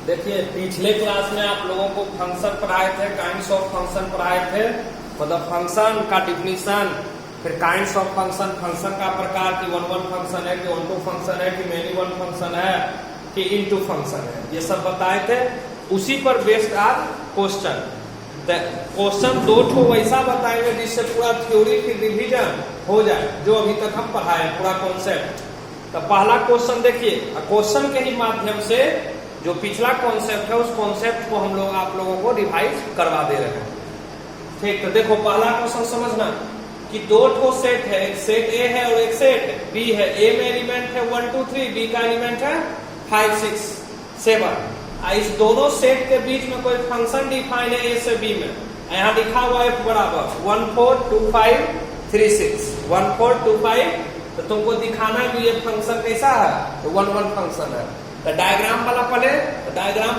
देखिए पिछले क्लास में आप लोगों को फंक्शन पढ़ाए थे, काइंड्स ऑफ फंक्शन पढ़ाए थे, मतलब फंक्शन का डिफिनीशन, फिर काइंड्स ऑफ फंक्शन, फंक्शन का प्रकार कि वन वन फंक्शन है कि वन टू फंक्शन है कि मेनी वन फंक्शन है कि इनटू फंक्शन है, ये सब बताए थे। उसी पर बेस्ड आज क्वेश्चन। क्वेश्चन दो ठो वैसा बताएंगे जिससे पूरा थ्योरी की रिवीजन हो जाए, जो अभी तक हम पढ़ाए पूरा कॉन्सेप्ट। तो पहला क्वेश्चन देखिए, क्वेश्चन के ही माध्यम से जो पिछला कॉन्सेप्ट है उस कॉन्सेप्ट को हम लोग आप लोगों को रिवाइज करवा दे रहे हैं। ठीक, तो देखो पहला क्वेश्चन समझना कि दो ठो सेट है, एक सेट ए है और एक सेट बी है। ए में एलिमेंट है 1 2 3, बी का एलिमेंट है 5 6 7। इस दोनों सेट के बीच में कोई फंक्शन डिफाइन है ए से बी में। यहाँ लिखा हुआ है बराबर 1 4 2 5 3 6 1 4 2 5। तो तुमको दिखाना भी ये फंक्शन कैसा है, तो 1 1 फंक्शन है। तो डायग्राम वाला पहले डायग्राम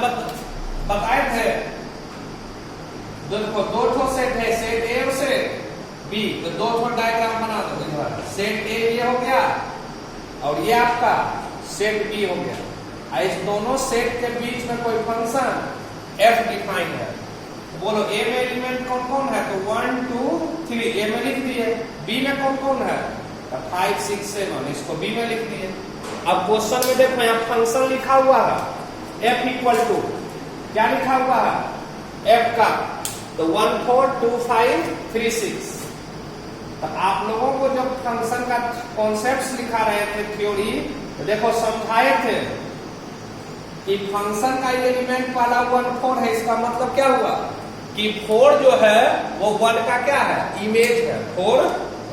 बताए थे। देखो दो ठो सेट है, सेट ए और सेट बी, तो दो ठो डायग्राम बना दो इधर। सेट ए ये हो गया और ये आपका सेट बी हो गया। इस दोनों सेट के बीच में कोई फंक्शन एफ डिफाइन है। बोलो ए में एलिमेंट कौन कौन है, तो 1 2 3 ए में लिख दिए। बी में कौन कौन है, तो 5 6 7, इसको बी में लिख दिए। अब क्वेश्चन में देखो यहाँ फंक्शन लिखा हुआ है एफ इक्वल टू, क्या लिखा हुआ है एफ का, तो 1 4 2 5 3 6। तो आप लोगों को जब फंक्शन का कॉन्सेप्ट लिखा रहे थे थ्योरी, तो देखो समझाए थे कि फंक्शन का एलिमेंट वाला 1 4 है। इसका मतलब क्या हुआ कि 4 जो है वो 1 का क्या है, इमेज है। 4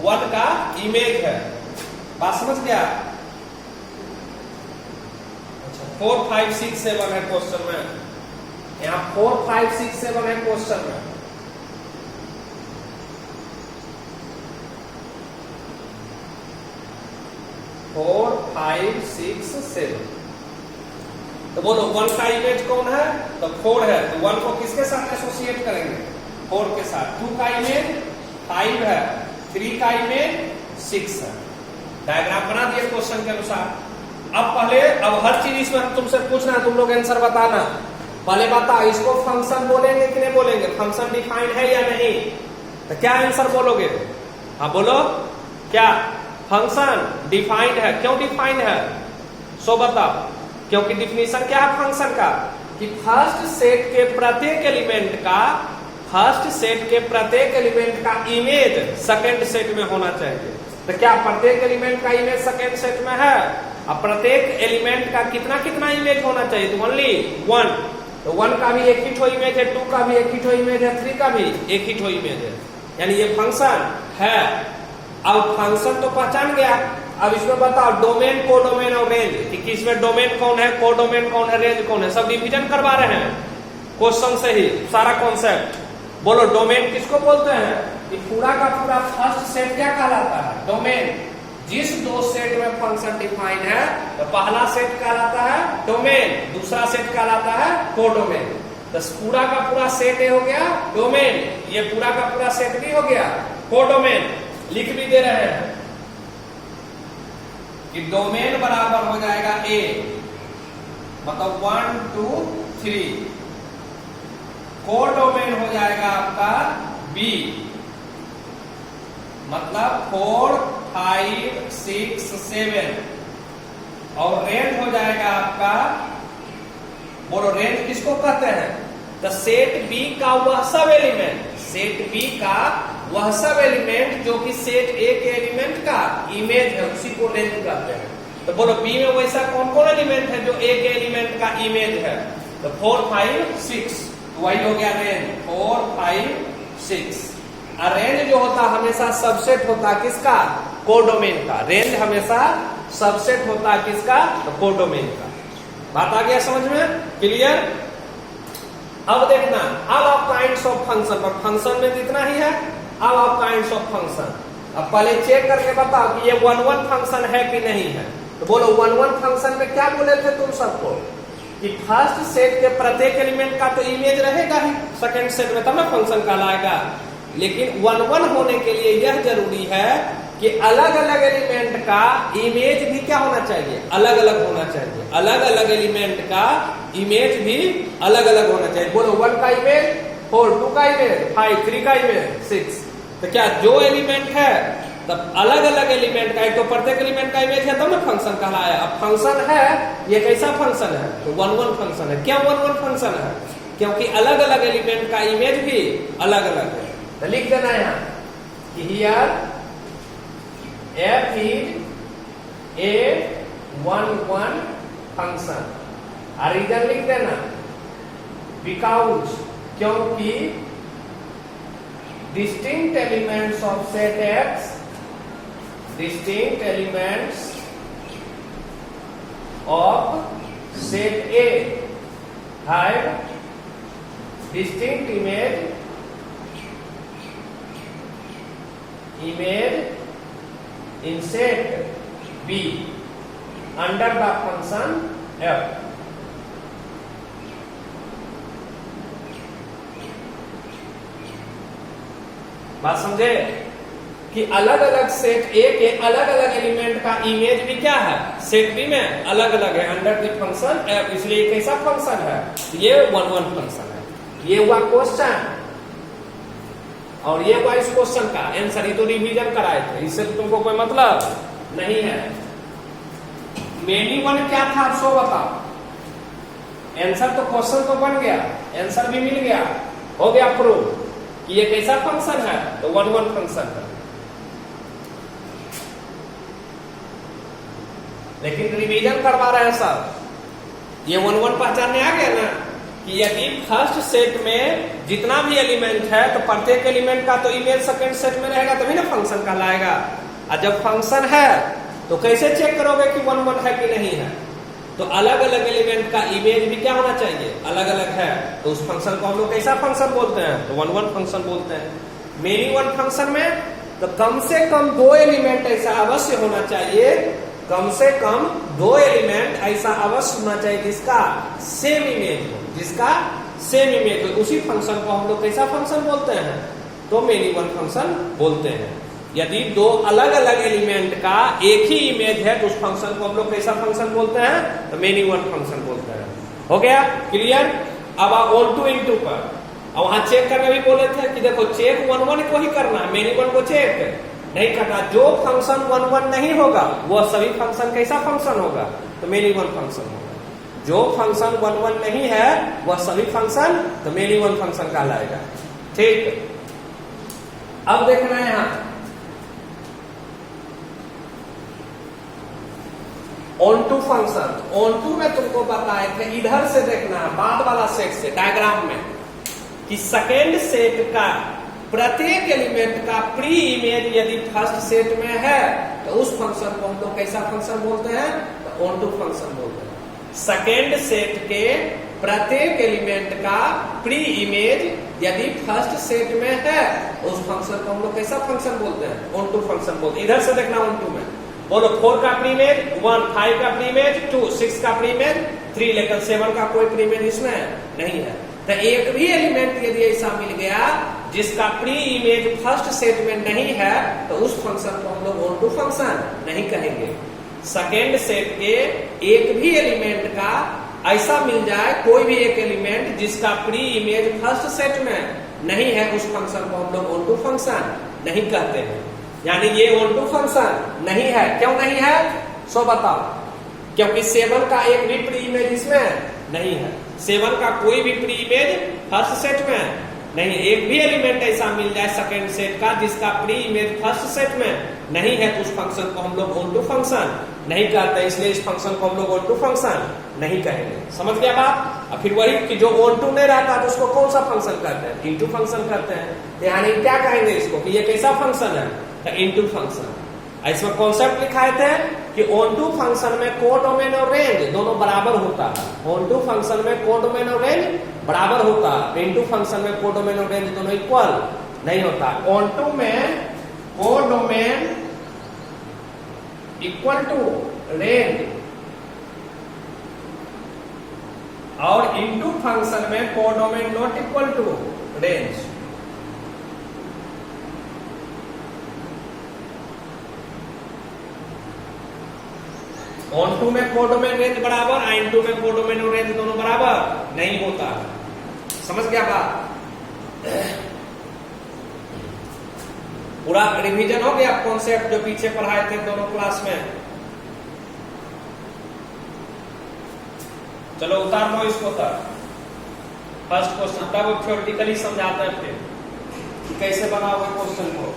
1 का इमेज है। बात समझ गया? 4 5 6 7 है क्वेश्चन में, यहाँ 4 5 6 7 है क्वेश्चन में। फोर 5 6 7। तो बोलो 1 का इमेज कौन है, तो 4 है। तो 1 को किसके साथ एसोसिएट करेंगे, 4 के साथ। 2 का इमेज 5 है, 3 का इमेज 6 है। डायग्राम बना दिए क्वेश्चन के अनुसार। अब हर चीज इसमें तुमसे पूछना है, तुम लोग आंसर बताना। पहले बता इसको फंक्शन बोलेंगे कि नहीं बोलेंगे, फंक्शन डिफाइंड है या नहीं, तो क्या आंसर बोलोगे? हाँ बोलो, क्या फंक्शन डिफाइंड है? क्यों डिफाइंड है सो बताओ। क्योंकि डिफिनीशन क्या है फंक्शन का, कि फर्स्ट सेट के प्रत्येक एलिमेंट का इमेज सेकंड सेट में होना चाहिए। तो क्या प्रत्येक एलिमेंट का इमेज सेकंड सेट में है? अब प्रत्येक एलिमेंट का कितना कितना इमेज होना चाहिए, तो ओनली 1। तो 1 का भी एक ही ठो इमेज है, 2 का भी एक ही ठो इमेज है, 3 का भी एक ही ठो इमेज है। यानी ये फंक्शन है। अब फंक्शन तो पहचान गया। अब इसमें बताओ डोमेन, कोडोमेन और रेंज, कि किसमें डोमेन कौन है, कोडोमेन कौन है, रेंज कौन है, सब डिवीजन करवा रहे हैं क्वेश्चन से ही सारा कॉन्सेप्ट। बोलो डोमेन किसको बोलते हैं, कि पूरा का पूरा फर्स्ट सेट क्या कहलाता है, डोमेन। जिस दो सेट में फंक्शन डिफाइन है, तो पहला सेट कहलाता है डोमेन, दूसरा सेट कहलाता है कोडोमेन। तो पूरा का पूरा सेट हो गया डोमेन, ये पूरा का पूरा सेट भी हो गया कोडोमेन। लिख भी दे रहे हैं कि डोमेन बराबर हो जाएगा ए, मतलब 1 2 3। कोडोमेन हो जाएगा आपका बी, मतलब 4 5 6 7। और रेंज हो जाएगा आपका, बोलो रेंज किसको कहते हैं, तो सेट बी का वह सब एलिमेंट, सेट बी का वह सब एलिमेंट जो कि सेट ए के एलिमेंट का इमेज है, उसी को रेंज कहते हैं। तो बोलो बी में वैसा कौन कौन एलिमेंट है जो ए के एलिमेंट का इमेज है, तो 4 5 6, तो वही हो गया रेंज 4 5 6। और रेंज जो होता हमेशा सबसेट होता किसका, कोडोमेन का। रेंज हमेशा सबसेट होता किसका, तो कोडोमेन का। बात आ गया समझ में, क्लियर? अब देखना अब आप काइंड्स ऑफ फंक्शन, पर फंक्शन में इतना ही है। अब आप काइंड्स ऑफ फंक्शन, अब पहले चेक करके बताओ कि ये 1 1 फंक्शन है कि नहीं है। तो बोलो 1 1 फंक्शन में क्या बोले थे तुम सबको, कि फर्स्ट सेट के प्रत्येक एलिमेंट का तो इमेज रहेगा ही सेकंड सेट में, तब ना फंक्शन कहलाएगा। लेकिन 1 1 होने के लिए यह जरूरी है कि अलग अलग एलिमेंट का इमेज भी क्या होना चाहिए, अलग अलग होना चाहिए। अलग अलग एलिमेंट का इमेज भी अलग अलग होना चाहिए। बोलो 1 का इमेज 4, 2 का इमेज 5, 3 का इमेज 6। तो क्या जो एलिमेंट है तब अलग अलग एलिमेंट का, एक तो प्रत्येक एलिमेंट का इमेज है तब ना फंक्शन कहलाया। अब फंक्शन है, ये कैसा फंक्शन है, तो 1 1 फंक्शन है। क्या 1 1 फंक्शन है, क्योंकि अलग अलग एलिमेंट का इमेज भी अलग अलग है। तो लिख देना यहां कि here f is a 1 1 function. और रीजन लिख देना बिकॉज, क्योंकि distinct elements of set X, distinct elements of set A have distinct image in set B under the function f। बात समझे कि अलग अलग सेट ए के अलग अलग एलिमेंट का इमेज भी क्या है, सेट बी में अलग अलग है अंडर द फंक्शन एफ। इसलिए कैसा फंक्शन है, ये 1 1 फंक्शन है। ये हुआ क्वेश्चन और ये हुआ इस क्वेश्चन का आंसर। ये तो रिवीजन कराए थे, इससे तुमको कोई मतलब नहीं है। मेनी वन क्या था आप सो बताओ। आंसर तो क्वेश्चन तो बन गया, आंसर भी मिल गया, हो गया प्रूव कि ये कैसा फंक्शन है, तो 1 1 फंक्शन है। लेकिन रिवीजन करवा रहे हैं सर। ये 1 1 पहचानने आ गया ना कि यदि फर्स्ट सेट में जितना भी एलिमेंट है तो प्रत्येक एलिमेंट का तो इमेज सेकंड सेट में रहेगा, तभी ना फंक्शन कहलाएगा। और जब फंक्शन है तो कैसे चेक करोगे कि 1 1 है कि नहीं है, तो अलग अलग एलिमेंट का इमेज भी क्या होना चाहिए, अलग अलग है। तो उस फंक्शन को हम लोग कैसा फंक्शन बोलते हैं, तो 1 1 फंक्शन बोलते हैं। मेनी वन फंक्शन में तो कम से कम 2 एलिमेंट ऐसा अवश्य होना चाहिए, कम से कम 2 एलिमेंट ऐसा अवश्य होना चाहिए जिसका सेम इमेज हो, जिसका सेम इमेज हो। उसी फंक्शन को हम लोग कैसा फंक्शन बोलते हैं, तो मेनी वन फंक्शन बोलते हैं। यदि 2 अलग अलग एलिमेंट का एक ही इमेज है तो उस फंक्शन को हम लोग कैसा फंक्शन बोलते हैं, तो मेनी वन फंक्शन बोलते हैं। हो गया क्लियर। अब आप ऑन टू इनटू पर, और वहां चेक करने भी बोले थे कि देखो चेक 1 1 को ही करना, मेनी वन को चेक नहीं करना। जो फंक्शन 1 1 नहीं होगा वह सभी फंक्शन कैसा फंक्शन होगा, तो मेनी वन फंक्शन होगा। जो फंक्शन 1 1 नहीं है वह सभी फंक्शन तो मेनी वन फंक्शन कहलाएगा। ठीक, अब देखना है यहां onto function. Onto में तुमको बताए थे, इधर से देखना बाद वाला सेट से डायग्राम में, कि सेकेंड सेट का प्रत्येक एलिमेंट का प्री इमेज यदि फर्स्ट सेट में है तो उस फंक्शन को हम लोग कैसा फंक्शन बोलते हैं, तो ऑन टू फंक्शन बोलते हैं। सेकेंड सेट के प्रत्येक एलिमेंट का प्री इमेज यदि फर्स्ट सेट में है तो उस फंक्शन को हम लोग कैसा फंक्शन बोलते हैं, ऑन टू फंक्शन बोलते हैं। इधर से देखना ऑन टू में, बोलो 4 का प्री इमेज 1, 5 का प्री इमेज 2, 6 का प्री इमेज 3, लेकिन 7 का कोई प्री इमेज इसमें नहीं है। तो एक भी एलिमेंट यदि ऐसा मिल गया जिसका प्री इमेज फर्स्ट सेट में नहीं है तो उस फंक्शन को हम लोग ऑन टू फंक्शन नहीं कहेंगे। सेकेंड सेट के एक भी एलिमेंट का ऐसा मिल जाए, कोई भी एक एलिमेंट जिसका प्री इमेज फर्स्ट सेट में नहीं है, उस फंक्शन को हम लोग ऑन टू फंक्शन नहीं कहते हैं। यानी ये ऑन टू फंक्शन नहीं है। क्यों नहीं है, सो बताओ। क्योंकि 7 का एक भी प्री इमेज इसमें नहीं है, 7 का कोई भी प्री इमेज फर्स्ट सेट में नहीं। एक भी एलिमेंट ऐसा मिल जाए सेकेंड सेट का जिसका प्री इमेज फर्स्ट सेट में नहीं है तो उस फंक्शन को हम लोग ऑन टू फंक्शन नहीं कहते, इसलिए इस फंक्शन को हम लोग ऑन टू फंक्शन नहीं कहेंगे। समझ गया बात। और फिर वही कि जो ऑन टू नहीं रहता तो उसको कौन सा फंक्शन कहते हैं, इनटू फंक्शन कहते हैं। यानी क्या कहेंगे इसको कि ये कैसा फंक्शन है, तो इनटू फंक्शन। इसमें कॉन्सेप्ट लिखाए थे कि ऑन टू फंक्शन में कोडोमेन और रेंज दोनों बराबर होता है। ऑन टू फंक्शन में कोडोमेन और रेंज बराबर होता है, इनटू फंक्शन में कोडोमेन और रेंज दोनों इक्वल नहीं होता। ऑन टू में कोडोमेन इक्वल टू रेंज और इनटू फंक्शन में codomain not equal to range. Onto में कोडोमेन रेंज बराबर, इन टू में कोडोमेन रेंज दोनों बराबर नहीं होता। समझ गया बात? पूरा रिवीजन हो गया कॉन्सेप्ट जो पीछे पढ़ाए थे दोनों क्लास में। चलो उतार लो इसको तक। फर्स्ट क्वेश्चन तब थ्योरेटिकली समझाते हैं फिर कैसे बनाओगे क्वेश्चन को।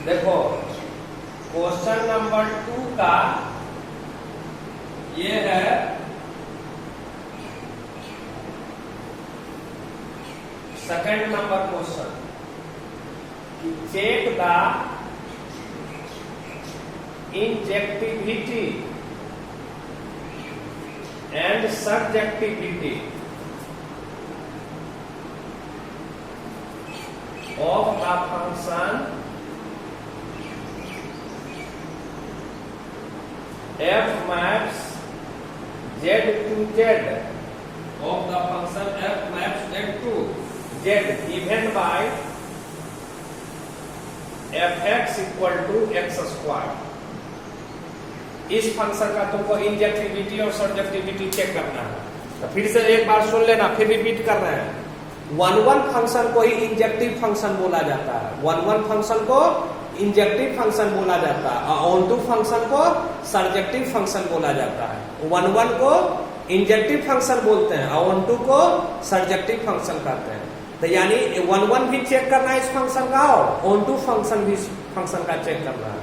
देखो क्वेश्चन नंबर 2 का ये है second number question. Check the injectivity and subjectivity of the function f maps z to z of the function f maps z to z given by fx equal to x square। इस function का तुमको injectivity और subjectivity check करना है। तो फिर से एक बार सुन लेना, फिर रिपीट कर रहे हैं। 1-1 फंक्शन को ही इंजेक्टिव फंक्शन बोला जाता है। 1-1 फंक्शन को इंजेक्टिव फंक्शन बोला जाता है और ऑन टू फंक्शन को सर्जेक्टिव फंक्शन बोला जाता है। 1-1 को इंजेक्टिव फंक्शन बोलते हैं और ऑन टू को सर्जेक्टिव फंक्शन कहते हैं। तो यानी 1-1 भी चेक करना है इस फंक्शन का और ऑन टू फंक्शन भी फंक्शन का चेक करना है।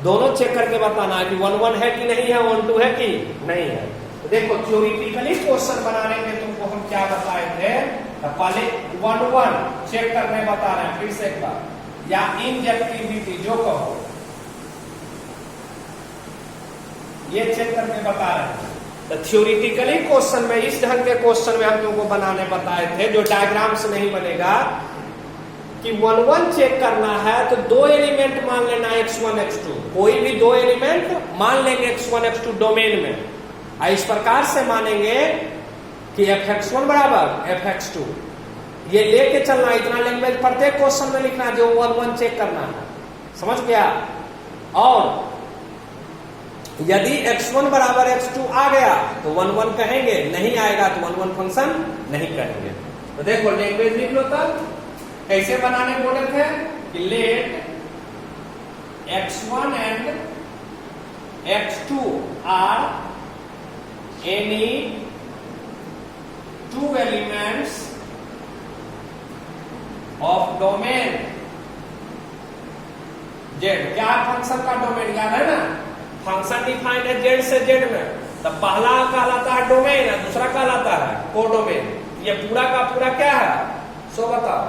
दोनों चेक करके बताना है कि 1-1 है कि नहीं है, ऑन टू है कि नहीं है। तो देखो थ्योरेटिकली क्वेश्चन बनाने में तुमको हम क्या बताए थे, तो पहले 1-1 चेक करने बता रहे हैं। फिर से एक बार, या इंजेक्टिविटी जो कहो ये चेक करके बता रहे हैं। तो थ्योरेटिकली क्वेश्चन में इस ढंग के क्वेश्चन में हम तुमको बनाने बताए थे जो डायग्राम से नहीं बनेगा कि 1-1 चेक करना है तो दो एलिमेंट मान लेना x1 x2, कोई भी दो एलिमेंट मान लेंगे x1 x2 डोमेन में। इस प्रकार से मानेंगे कि fx1 बराबर fx2, ये लेके चलना। इतना लैंग्वेज प्रत्येक क्वेश्चन में लिखना जो 1-1 चेक करना है। समझ गया? और यदि x1 बराबर x2 आ गया तो 1-1 कहेंगे, नहीं आएगा तो 1-1 फंक्शन नहीं कहेंगे। तो देखो लैंग्वेज लिख लो। तब कैसे बनाने बोले थे कि let x1 and x2 are any two elements of domain Z. क्या फंक्शन का डोमेन याद है ना? फंक्शन डिफाइंड है जेड से जेड में। तो पहला कहलाता है डोमेन है, दूसरा कहलाता है कोडोमेन। ये पूरा का पूरा क्या है सो बताओ।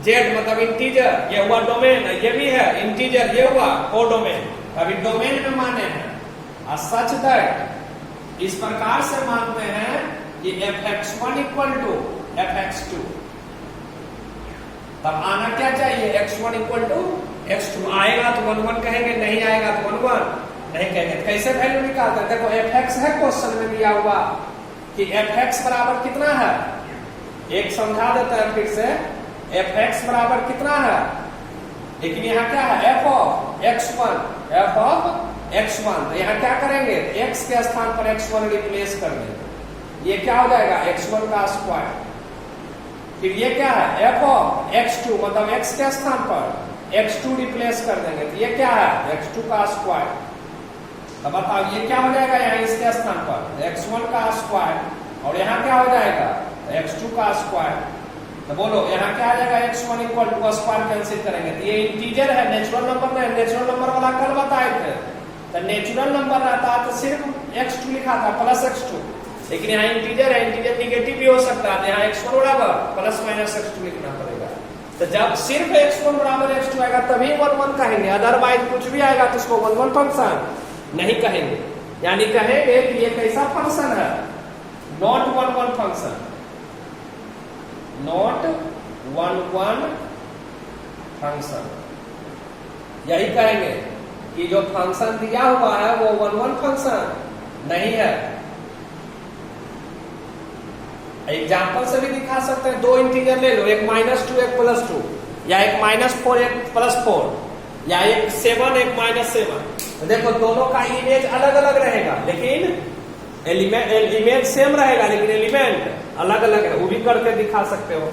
जेड मतलब इंटीजर, ये हुआ डोमेन, ये भी है इंटीजर, ये हुआ कोडोमेन। अभी डोमेन में माने हैं सच दैट इस प्रकार से मानते हैं कि fx1 इक्वल टू fx2। तब आना क्या चाहिए, x1 इक्वल टू x2। आएगा तो 1-1 कहेंगे, नहीं आएगा तो 1-1 नहीं कहेंगे। कैसे वैल्यू निकालते हैं? देखो fx है क्वेश्चन में दिया हुआ कि fx बराबर कितना है, एक समझा देता है फिर से। fx बराबर कितना है, लेकिन यहाँ क्या है f of x1, f of x1। तो यहाँ क्या करेंगे, x के स्थान पर x1 रिप्लेस कर देंगे। ये क्या हो जाएगा x1 का स्क्वायर। फिर ये क्या है f ऑफ x2 मतलब x के स्थान पर x2 रिप्लेस कर देंगे। तो ये क्या है x2 का स्क्वायर। तो बताओ ये क्या हो जाएगा यहाँ इसके स्थान पर x1 का स्क्वायर और यहाँ क्या हो जाएगा x2 का स्क्वायर। तो बोलो यहाँ क्या आ जाएगा x1 equal to square cancel करेंगे। तो ये इंटीजर है, नेचुरल नंबर में। नेचुरल नंबर वाला कल बताए थे। तो नेचुरल नंबर रहता तो सिर्फ x2 लिखा था प्लस x2। लेकिन यहाँ इंटीजर है, इंटीजर निगेटिव भी हो सकता है, यहाँ x1 बराबर प्लस माइनस x2 लिखना पड़ेगा। तो जब सिर्फ x1 बराबर x2 आएगा तभी 1 1 कहेंगे, अदरवाइज कुछ भी आएगा तो उसको 1 1 फंक्शन नहीं कहेंगे। यानी कहेंगे कि ये कैसा फंक्शन है, नॉट 1 1 फंक्शन, नॉट 1 1 फंक्शन। यही कहेंगे कि जो फंक्शन दिया हुआ है वो 1 1 फंक्शन नहीं है। एग्जाम्पल से भी दिखा सकते हैं, दो इंटीजर ले लो, एक -2 एक +2, या एक -4 एक +4, या एक 7 एक -7। देखो दोनों का इमेज अलग अलग रहेगा, लेकिन इमेज सेम रहेगा, लेकिन एलिमेंट अलग अलग है, वो भी करके दिखा सकते हो।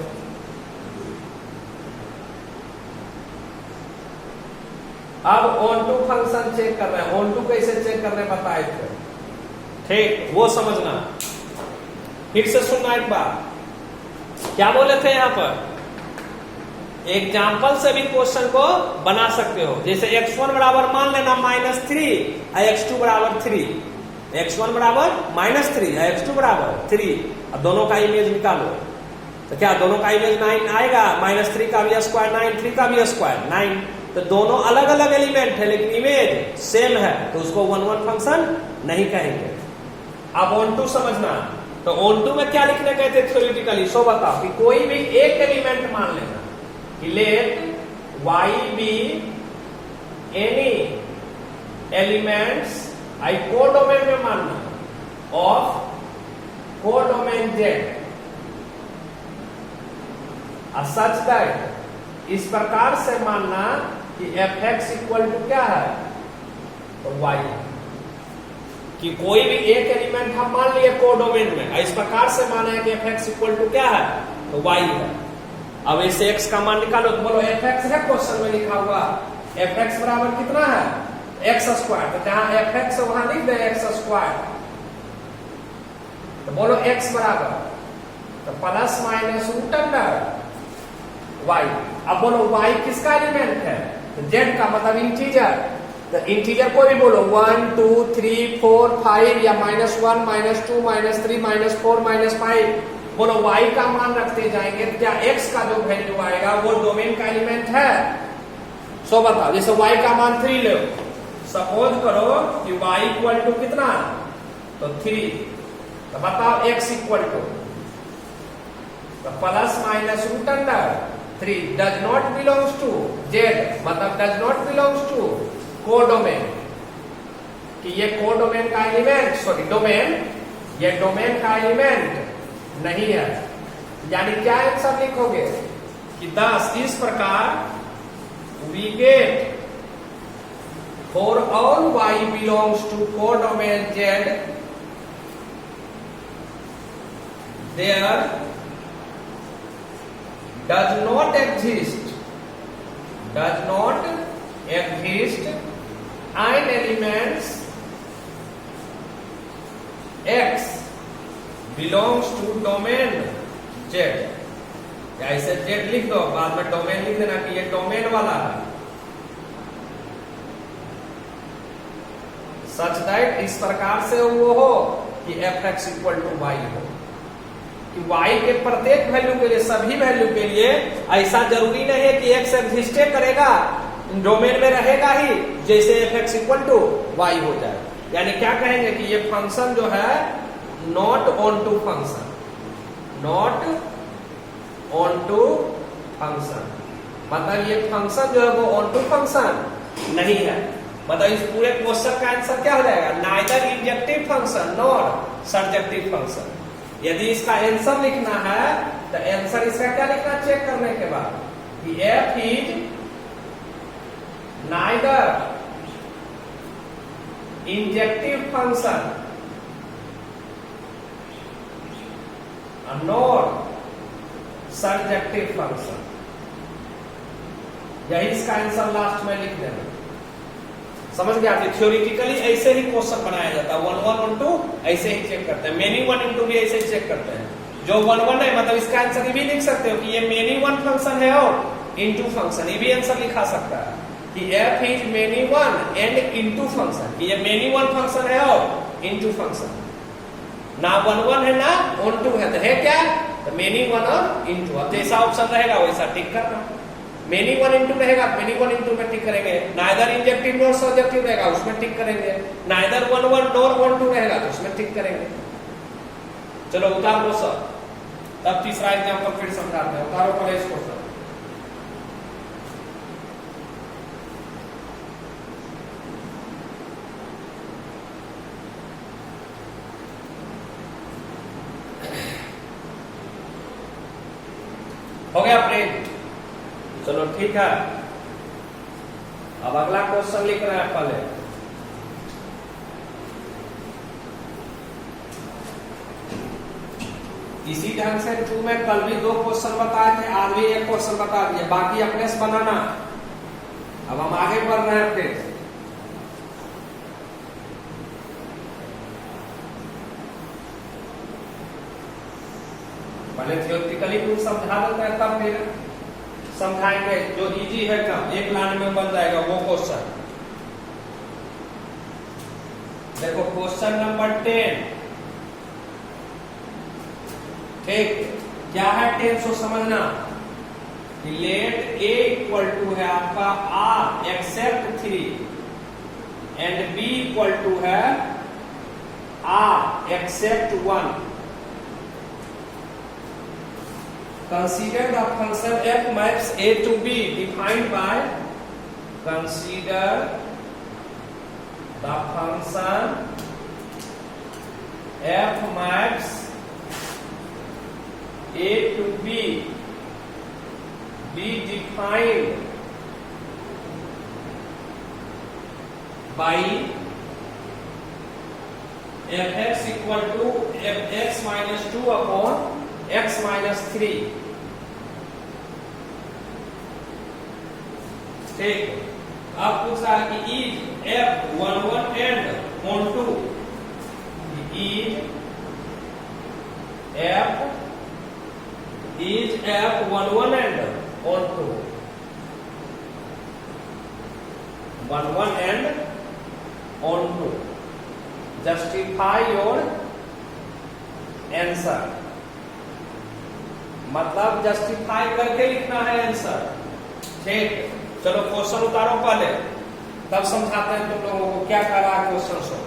अब ऑन टू फंक्शन चेक कर रहे हैं, ऑन टू कैसे चेक करने बताए थे, ठीक वो समझना। फिर से सुनना एक बार, क्या बोले थे यहाँ पर, एग्जाम्पल से भी क्वेश्चन को बना सकते हो। जैसे x1 बराबर मान लेना -3 और x2 बराबर 3, x1 बराबर -3 और x2 बराबर 3, अब दोनों का इमेज निकालो तो क्या दोनों का इमेज 9 आएगा, -3 का भी स्क्वायर 9, 3 का भी स्क्वायर 9, तो दोनों अलग अलग एलिमेंट है लेकिन इमेज सेम है, तो उसको 1 1 फंक्शन नहीं कहेंगे। अब ऑन टू समझना, तो ऑन टू में क्या लिखने गए थे थ्योरेटिकली, सो बताओ कि कोई भी एक एलिमेंट मान लेना कि let y be any elements, आई कोडोमेन में मानना, of codomain z, such that इस प्रकार से मानना कि fx इक्वल टू क्या है, तो y, कि कोई भी एक एलिमेंट हम मान लिए कोडोमेन में, इस प्रकार से माना है कि fx इक्वल टू क्या है, तो y है। अब इसे x का मान निकालो, तो बोलो fx है, क्वेश्चन में लिखा हुआ fx बराबर कितना है, x स्क्वायर, तो जहां fx है वहां लिख दे x स्क्वायर, तो बोलो x बराबर, तो plus minus root under y। अब बोलो y किसका एलिमेंट है, तो z का, मतलब इंटीजर, तो इंटीजर कोई भी बोलो 1 2 3 4 5 या -1 -2 -3 -4 -5, बोलो y का मान रखते जाएंगे, क्या x का जो वैल्यू आएगा वो डोमेन का एलिमेंट है, सो बताओ। जैसे y का मान 3 लो, सपोज करो कि y इक्वल टू कितना, तो 3, तो बताओ x इक्वल टू, तो plus minus root under 3 does not belongs to z, मतलब does not belongs to codomain, कि ये कोडोमेन का एलिमेंट, सॉरी डोमेन, ये डोमेन का एलिमेंट नहीं है। यानी क्या आंसर लिखोगे कि 10 इस प्रकार we get for all y belongs to codomain z there does not exist an elements x belongs to domain z, या इसे z लिख दो, बाद में डोमेन लिख देना कि ये डोमेन वाला है, सच दैट इस प्रकार से वो हो कि fx इक्वल टू y हो, कि y के प्रत्येक वैल्यू के लिए, सभी वैल्यू के लिए ऐसा जरूरी नहीं है कि x एग्जिस्ट करेगा, डोमेन में रहेगा ही, जैसे fx इक्वल टू y हो जाए। यानी क्या कहेंगे कि ये फंक्शन जो है not onto function, not onto function, मतलब ये फंक्शन जो है वो ऑन टू फंक्शन नहीं है। मतलब इस पूरे क्वेश्चन का आंसर क्या हो जाएगा, neither injective function nor surjective function. यदि इसका आंसर लिखना है तो आंसर इसका क्या लिखना, चेक करने के बाद कि f is neither injective function nor surjective function, यही इसका आंसर लास्ट में लिख देना। समझ गया? थ्योरेटिकली ऐसे ही क्वेश्चन बनाया जाता है, 1 1 1 2 ऐसे ही चेक करते हैं, मेनी 1 इंटू भी ऐसे ही चेक करते हैं। जो 1 1 है मतलब इसका आंसर ये भी लिख सकते हो कि ये मेनी 1 फंक्शन है और इनटू फंक्शन, ये भी आंसर लिखा सकता है कि f is many 1 and into function, ये मेनी 1 फंक्शन है और इनटू फंक्शन। ना 1 1 है ना ऑन टू है, तो है क्या, तो मेनी 1 और इनटू। अब जैसा ऑप्शन रहेगा वैसा टिक करना। मेनी 1 इनटू रहेगा, मेनी 1 इनटू में टिक करेंगे। नाइदर इंजेक्टिव नॉर सब्जेक्टिव रहेगा, उसमें टिक करेंगे। नाइदर 1 1 नॉर 1 2 रहेगा तो उसमें टिक करेंगे। चलो उतार लो सर। तब तीसरा एग्जाम्पल फिर समझाते हैं। उतारो पहले इसको सर। हो गया प्रिंट? चलो ठीक है। अब अगला क्वेश्चन लिख रहे हैं पहले। इसी ढंग से टू में कल भी 2 क्वेश्चन बताए थे, आज भी 1 क्वेश्चन बता दिए, बाकी अपने से बनाना। अब हम आगे बढ़ रहे हैं फिर। पहले थियोरेटिकली कुछ समझा देते हैं, तब फिर समझाएंगे जो इजी है कम, एक लाइन में बन जाएगा वो क्वेश्चन। देखो क्वेश्चन नंबर 10, ठीक क्या है 10 सो समझना कि लेट ए इक्वल टू है आपका R except 3 and B equal to है R except 1। Consider the function f maps a to b defined by, consider the function f maps a to b be defined by fx equal to fx minus 2 upon x minus 3। ठीक, अब पूछ रहा है कि is f 1 1 and on 2, is f 1 1 and on 2, 1 1 and on 2। Justify your answer, मतलब justify करके लिखना है आंसर। ठीक, चलो क्वेश्चन उतारो पहले, तब समझाते हैं तुम लोगों को क्या कर रहा है क्वेश्चन से।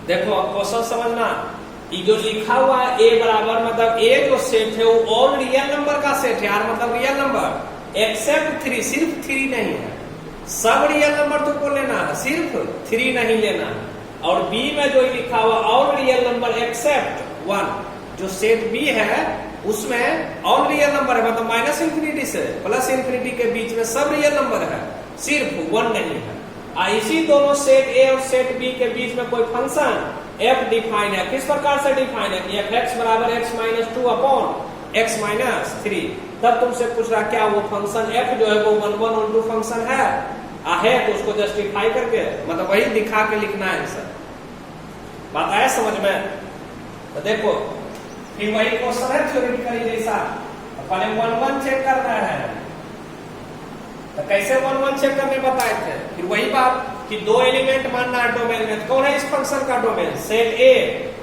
देखो अब क्वेश्चन समझना, ये जो लिखा हुआ है ए बराबर, मतलब ए जो सेट है वो ऑल रियल नंबर का सेट है यार, मतलब रियल नंबर एक्सेप्ट 3, सिर्फ 3 नहीं है, सब रियल नंबर तुमको लेना है, सिर्फ 3 नहीं लेना है। और बी में जो लिखा हुआ ऑल रियल नंबर एक्सेप्ट 1, जो सेट बी है उसमें ऑल रियल नंबर है, मतलब माइनस इंफिनिटी से प्लस इंफिनिटी के बीच में सब रियल नंबर है, सिर्फ 1 नहीं है। इसी दोनों सेट ए और सेट बी के बीच में कोई फंक्शन f डिफाइन है। किस प्रकार से डिफाइन है कि fx बराबर x minus 2 upon x minus 3। तब तुमसे पूछ रहा क्या वो फंक्शन f जो है वो 1 1 ऑन 2 फंक्शन है तो उसको जस्टिफाई करके, मतलब वही दिखा के लिखना है आंसर। बात आया समझ में? तो देखो फिर वही क्वेश्चन है थ्योरेटिकली जैसा, पहले 1 1 चेक करना है। तो कैसे 1 1 चेक करने बताए थे, फिर वही बात कि 2 एलिमेंट मानना है डोमेन में। कौन है इस फंक्शन का डोमेन? सेट ए,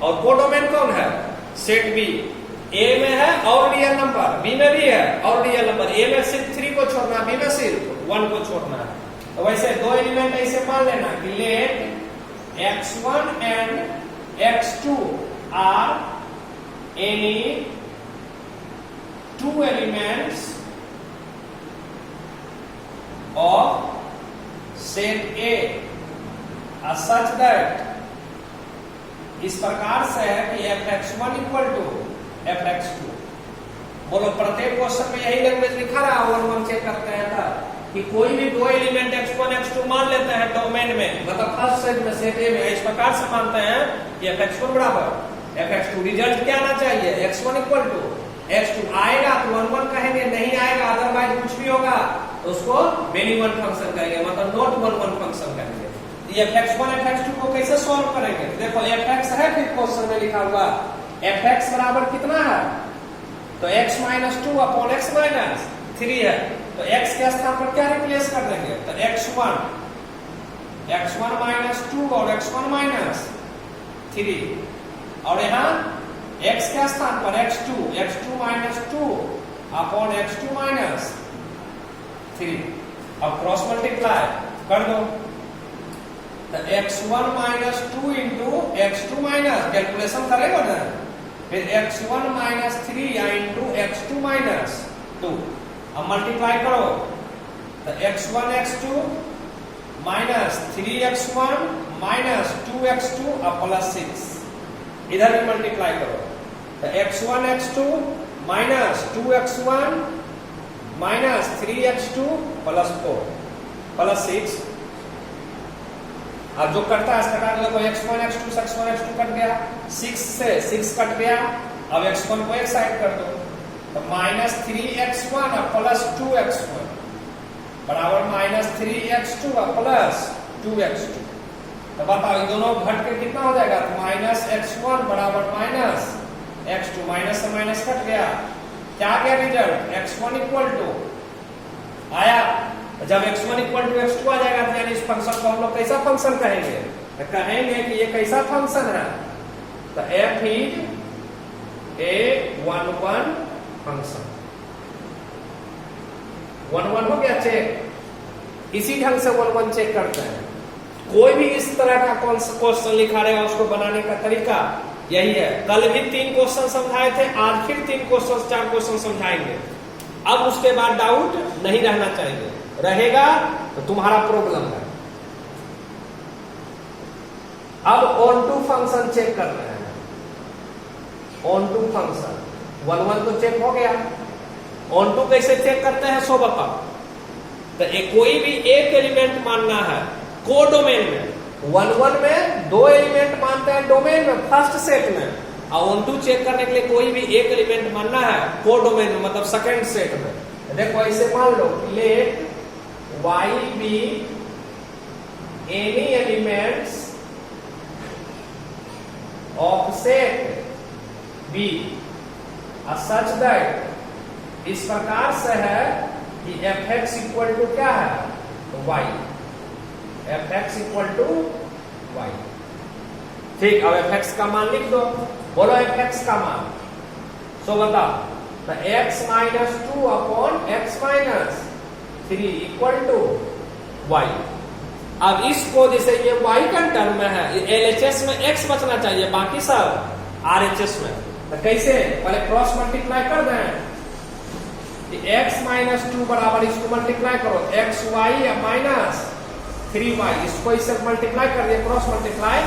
और वो डोमेन कौन है? Set B. ए में है और रियल नंबर, बी में भी है और रियल नंबर। ए में सिर्फ 3 को छोड़ना, बी में सिर्फ 1 को छोड़ना है। तो वैसे 2 एलिमेंट ऐसे मान लेना कि let x1 and x2 are any 2 elements of set A such that, इस प्रकार से है कि fx1 इक्वल टू fx2। बोलो प्रत्येक क्वेश्चन में यही लैंग्वेज लिखा रहा, 1 1 चेक करते हैं था कि कोई भी 2 एलिमेंट x1 x2 मान लेते हैं डोमेन में, मतलब फर्स्ट सेट में सेट A में, इस प्रकार से मानते हैं कि fx1 बराबर fx2। रिजल्ट क्या आना चाहिए? x1 equal to x2। आएगा तो 1 1 कहेंगे, नहीं आएगा अदरवाइज कुछ भी होगा तो उसको मेनी 1 फंक्शन कहेंगे, मतलब नॉट 1 1 फंक्शन कहेंगे। ये fx1 fx2 को कैसे सॉल्व करेंगे? देखो fx है फिर क्वेश्चन में लिखा हुआ एफ एक्स बराबर कितना है, तो x minus 2 upon x minus 3 है, तो x के स्थान पर क्या रिप्लेस कर देंगे, तो x1 माइनस 2 और x1 माइनस 3, और यहाँ x के स्थान पर x2 minus 2 upon x2 minus 3। अब क्रॉस मल्टीप्लाई कर दो, तो x1 minus 2 into x2 minus, calculation करेगा ना, फिर x1 minus 3 into x2 minus 2, अब मल्टीप्लाई करो, तो x1 x2 minus 3x1 minus 2x2 अब प्लस 6, इधर भी मल्टीप्लाई करो, तो x1 x2 minus 2x1 minus 3x2 plus 4 plus 6। अब जो कटता है इसका काट लो, x1 x2 कट गया, 6 से 6 कट गया, अब x1 को एक साइड कर दो, तो माइनस 3x1 प्लस 2x1 बराबर माइनस 3x2 प्लस 2x2। तो बताओ ये दोनों घट के कितना हो जाएगा, तो माइनस x1 बराबर माइनस x2, माइनस से माइनस कट गया, क्या गया रिजल्ट, x1 इक्वल टू आया। जब x1 इक्वल टू x2 आ जाएगा तो यानी इस फंक्शन को हम लोग कैसा फंक्शन कहेंगे, तो कहेंगे कि ये कैसा फंक्शन है, तो f इज ए 1-1 फंक्शन। 1-1 हो गया चेक, इसी ढंग से 1-1 चेक करते हैं। कोई भी इस तरह का क्वेश्चन लिखा रहेगा उसको बनाने का तरीका यही है। कल भी 3 क्वेश्चन समझाए थे, आज फिर 4 क्वेश्चन समझाएंगे। अब उसके बाद डाउट नहीं रहना चाहिए, रहेगा तो तुम्हारा प्रॉब्लम है। अब ऑन टू फंक्शन चेक कर रहे हैं, ऑन टू फंक्शन 1-1 तो चेक हो गया, ऑन टू कैसे चेक करते हैं सो बताओ। तो कोई भी एक एलिमेंट मानना है कोडोमेन में, 1-1 में 2 एलिमेंट मानते हैं डोमेन में फर्स्ट सेट में, और ऑन टू चेक करने के लिए कोई भी एक एलिमेंट मानना है कोडोमेन में, मतलब सेकंड सेट में। देखो ऐसे मान लो, late y be any elements of set B such that इस प्रकार से है कि fx इक्वल टू क्या है, तो y, fx equal to y। ठीक, अब fx का मान लिख दो, बोलो fx का मान, सो बताओ, तो x minus 2 upon x minus 3 equal to y। अब इसको जैसे ये y का टर्म में है, LHS में x बचना चाहिए, बाकी सब RHS में, तो कैसे, पहले क्रॉस मल्टीप्लाई कर दें, x माइनस 2 बराबर इसको मल्टीप्लाई करो, xy माइनस 3y, इसको इससे मल्टीप्लाई कर दिया, क्रॉस मल्टीप्लाई।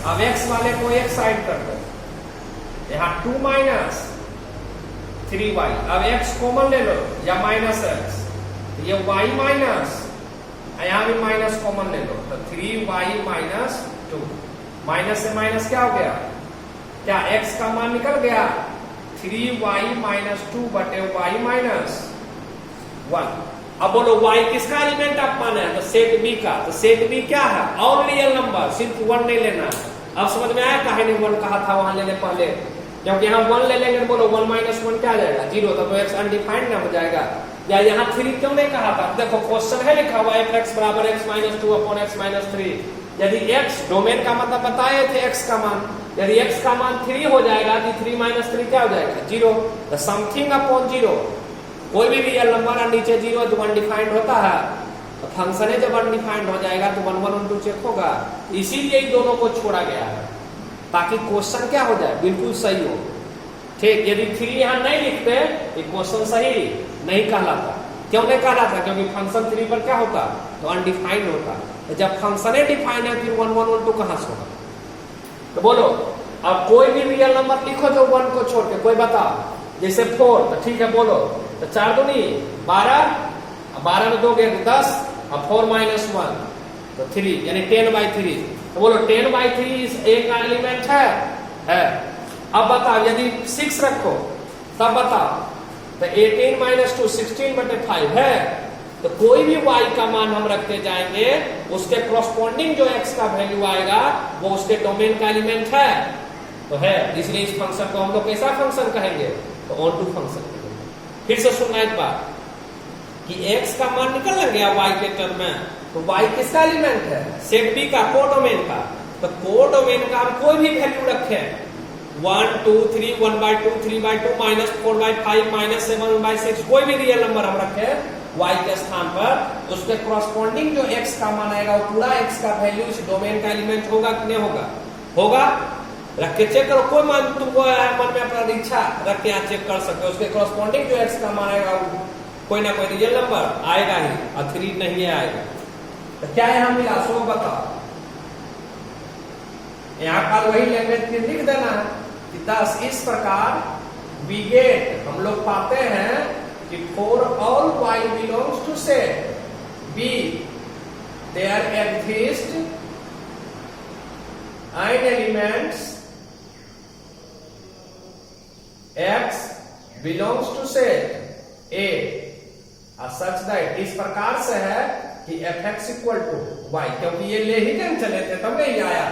अब x वाले को एक साइड कर दो, यहाँ 2 माइनस 3y, अब x कॉमन ले लो या माइनस x, ये y माइनस, यहाँ भी माइनस कॉमन ले लो, तो 3y माइनस 2, माइनस से माइनस क्या हो गया, क्या x का मान निकल गया, 3y माइनस 2 बटे y माइनस 1। अब बोलो y किसका एलिमेंट आप माने हैं, तो सेट b का, तो सेट b क्या है, और रियल नंबर, सिर्फ 1 नहीं लेना। अब समझ में आया काहे नहीं 1 कहा था वहां लेने पहले, क्योंकि यहाँ 1 ले लेंगे, बोलो 1 माइनस 1 क्या आ जाएगा, 0, तो x अनडिफाइंड ना हो जाएगा। या यहाँ 3 क्यों नहीं कहा था, देखो क्वेश्चन है लिखा हुआ fx बराबर x minus 2 upon x minus 3। यदि x डोमेन का मतलब बताए थे x का मान, यदि x का मान 3 हो जाएगा तो 3 माइनस 3 क्या हो जाएगा, 0, तो समथिंग अपॉन 0, कोई भी रियल नंबर और नीचे 0 तो अनडिफाइंड होता है, तो फंक्शन है जब अनडिफाइंड हो जाएगा तो 1-1 1-2 चेक होगा। इसीलिए इन दोनों को छोड़ा गया है, ताकि क्वेश्चन क्या हो जाए, बिल्कुल सही हो। ठीक, यदि 3 यहाँ नहीं लिखते ये क्वेश्चन सही नहीं कहलाता। क्यों नहीं कहलाता, क्योंकि फंक्शन 3 पर क्या होता, तो अनडिफाइंड होता। तो जब फंक्शन डिफाइंड है फिर 1-1 1-2 कहां से होगा। तो बोलो अब कोई भी रियल नंबर लिखो जो 1 को छोड़ के, कोई बताओ, जैसे 4, तो ठीक है बोलो, तो 4 दूनी 12, 12 में 2 गए 10, अब 4 माइनस 1 तो 3, यानी 10/3। तो बोलो 10/3 एक एलिमेंट है। अब बताओ यदि 6 रखो तब बताओ, तो 18 माइनस 2 16/5 है। तो कोई भी y का मान हम रखते जाएंगे, उसके कॉरस्पॉन्डिंग जो x का वैल्यू आएगा वो उसके डोमेन का एलिमेंट है। तो है, इसलिए इस फंक्शन को हम लोग कैसा फंक्शन कहेंगे, तो ऑन टू फंक्शन कहेंगे। फिर से सुनना एक बात कि x का मान निकल लग गया y के टर्म में, तो y किसका एलिमेंट है, सेट B का, कोडोमेन का। तो कोडोमेन का हम कोई भी वैल्यू रखें, 1 2 3 1/2 3/2 -4/5 -7/6, कोई भी रियल नंबर हम रखें y के स्थान पर, उसके कॉरस्पॉन्डिंग जो x का मान आएगा वो पूरा x का वैल्यू इस डोमेन का एलिमेंट होगा कि नहीं होगा, होगा। रख के चेक करो, कोई मान तुमको मन में अपना इच्छा रख के यहाँ चेक कर सकते हो, उसके कॉरस्पॉन्डिंग जो x का मान आएगा वो कोई ना कोई रियल नंबर आएगा ही, और 3 नहीं आएगा। तो क्या यहाँ मिला, सो बताओ। यहाँ पर वही लैंग्वेज फिर लिख देना है कि 10 इस प्रकार we get, हम लोग पाते हैं कि for all y belongs to set B there exist n elements x belongs to set A such that, इस प्रकार से है कि fx equal to y, क्योंकि ये ले ही नहीं चले थे तब नहीं आया,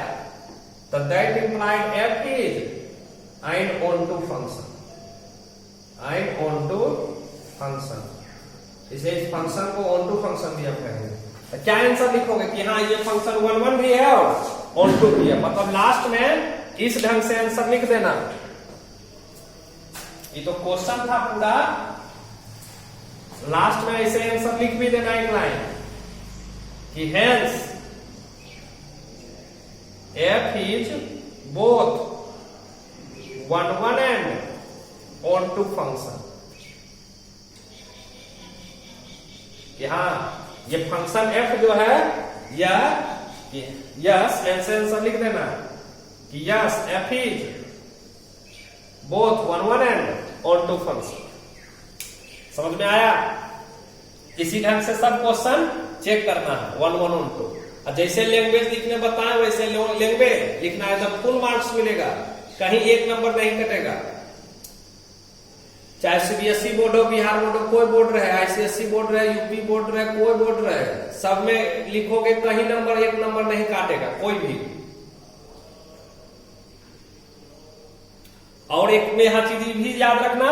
तो that implied f is and onto function, and onto function, इसे इस फंक्शन को ऑन टू फंक्शन भी आप कहेंगे। तो क्या आंसर लिखोगे कि हाँ ये फंक्शन 1 1 भी है और ऑन टू भी है, मतलब लास्ट में इस ढंग से आंसर लिख देना। ये तो क्वेश्चन था पूरा, लास्ट में ऐसे आंसर लिख भी देना एक लाइन कि hence f is both 1 1 and on to function, कि हाँ ये फंक्शन f जो है या यस आंसर लिख देना कि yes f is both 1 1 and onto function. समझ में आया? इसी ढंग से सब क्वेश्चन चेक करना है 1 1 ऑन टू, और जैसे लैंग्वेज लिखने बताएं वैसे लैंग्वेज लिखना है, तो फुल मार्क्स मिलेगा, कहीं एक नंबर नहीं कटेगा। चाहे सीबीएसई बोर्ड हो, बिहार बोर्ड हो, कोई बोर्ड रहे, आईसीएसई बोर्ड रहे, यूपी बोर्ड रहे, कोई बोर्ड रहे, सब में लिखोगे कहीं नंबर एक नंबर नहीं काटेगा कोई भी। और एक में हर चीज भी याद रखना,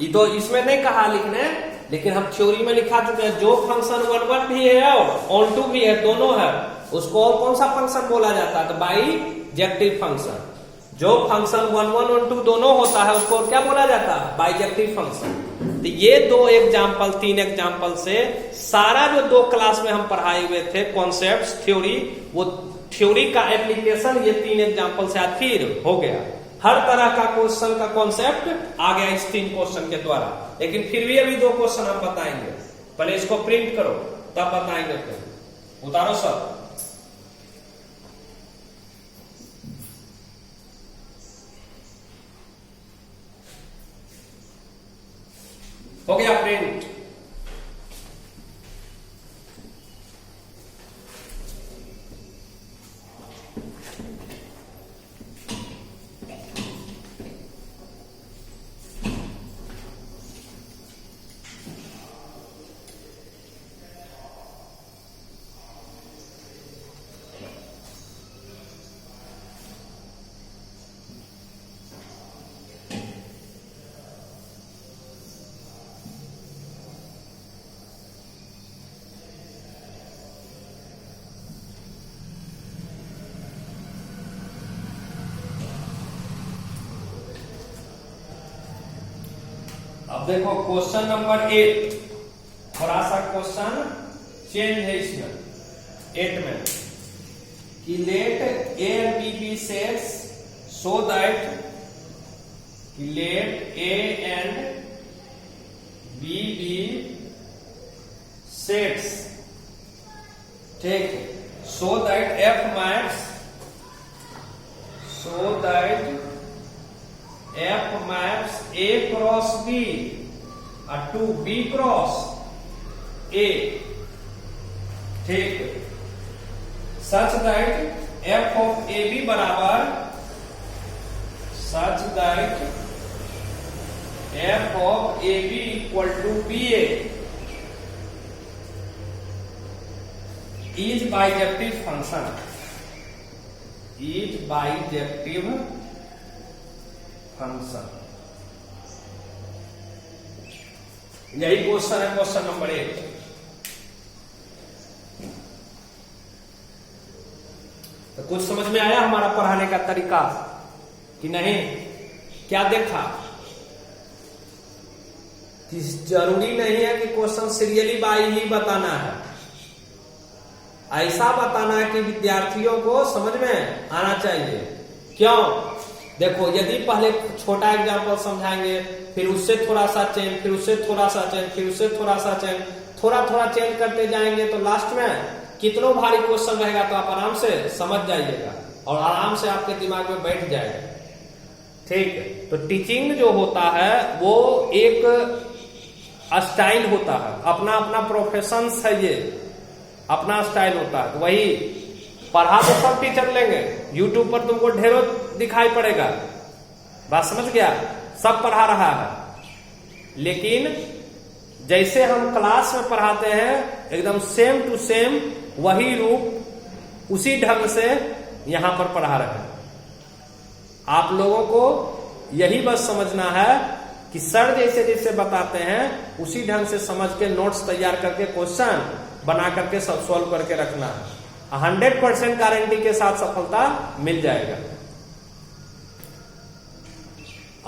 ये तो इसमें नहीं कहा लिखने, लेकिन हम थ्योरी में लिखा चुके हैं, जो फंक्शन 1 1 भी है और ऑन टू भी है, दोनों है, उसको और कौन सा फंक्शन बोला जाता है, तो बाइजेक्टिव फंक्शन। जो फंक्शन 1 1 और 2 दोनों होता है उसको क्या बोला जाता है, बाइजेक्टिव फंक्शन। तो ये 2 एग्जाम्पल 3 एग्जाम्पल से सारा जो 2 क्लास में हम पढ़ाए हुए थे कॉन्सेप्ट्स थ्योरी, वो थ्योरी का एप्लीकेशन ये 3 एग्जाम्पल से फिर हो गया। हर तरह का क्वेश्चन का कॉन्सेप्ट आ गया इस 3 क्वेश्चन के द्वारा, लेकिन फिर भी अभी 2 क्वेश्चन हम बताएंगे, पहले इसको प्रिंट करो तब बताएंगे। फिर उतारो सब, हो गया प्रिंट। अब देखो क्वेश्चन नंबर 8, थोड़ा सा क्वेश्चन चेंज है इसमें 8 में, कि let A and B be sets so that, let A and B be sets, ठीक, so that F maps, so that F maps A cross B to B cross A, ठीक, such that F of AB बराबर, such that F of AB equal to BA is bijective function, is bijective function. यही question है, question number 1। तो कुछ समझ में आया हमारा पढ़ाने का तरीका कि नहीं? क्या देखा कि जरूरी नहीं है कि क्वेश्चन सीरियली बाई ही बताना है, ऐसा बताना है कि विद्यार्थियों को समझ में आना चाहिए। क्यों? देखो, यदि पहले छोटा एग्जाम्पल समझाएंगे, फिर उससे थोड़ा सा चेंज, फिर उससे थोड़ा सा चेंज, फिर उससे थोड़ा सा चेंज, थोड़ा थोड़ा चेंज करते जाएंगे तो लास्ट में कितना भारी क्वेश्चन रहेगा तो आप आराम से समझ जाइएगा और आराम से आपके दिमाग में बैठ जाएगा। ठीक है? तो टीचिंग जो होता है वो एक स्टाइल होता है, अपना अपना प्रोफेशन है, ये अपना स्टाइल होता है। तो वही पढ़ा तो सब टीचर लेंगे, यूट्यूब पर तुमको ढेरों दिखाई पड़ेगा, बात समझ गया? सब पढ़ा रहा है, लेकिन जैसे हम क्लास में पढ़ाते हैं एकदम सेम टू सेम वही रूप उसी ढंग से यहां पर पढ़ा रहे हैं। आप लोगों को यही बस समझना है कि सर जैसे जैसे बताते हैं उसी ढंग से समझ के नोट्स तैयार करके क्वेश्चन बना करके सब सॉल्व करके रखना है। 100% गारंटी के साथ सफलता मिल जाएगा।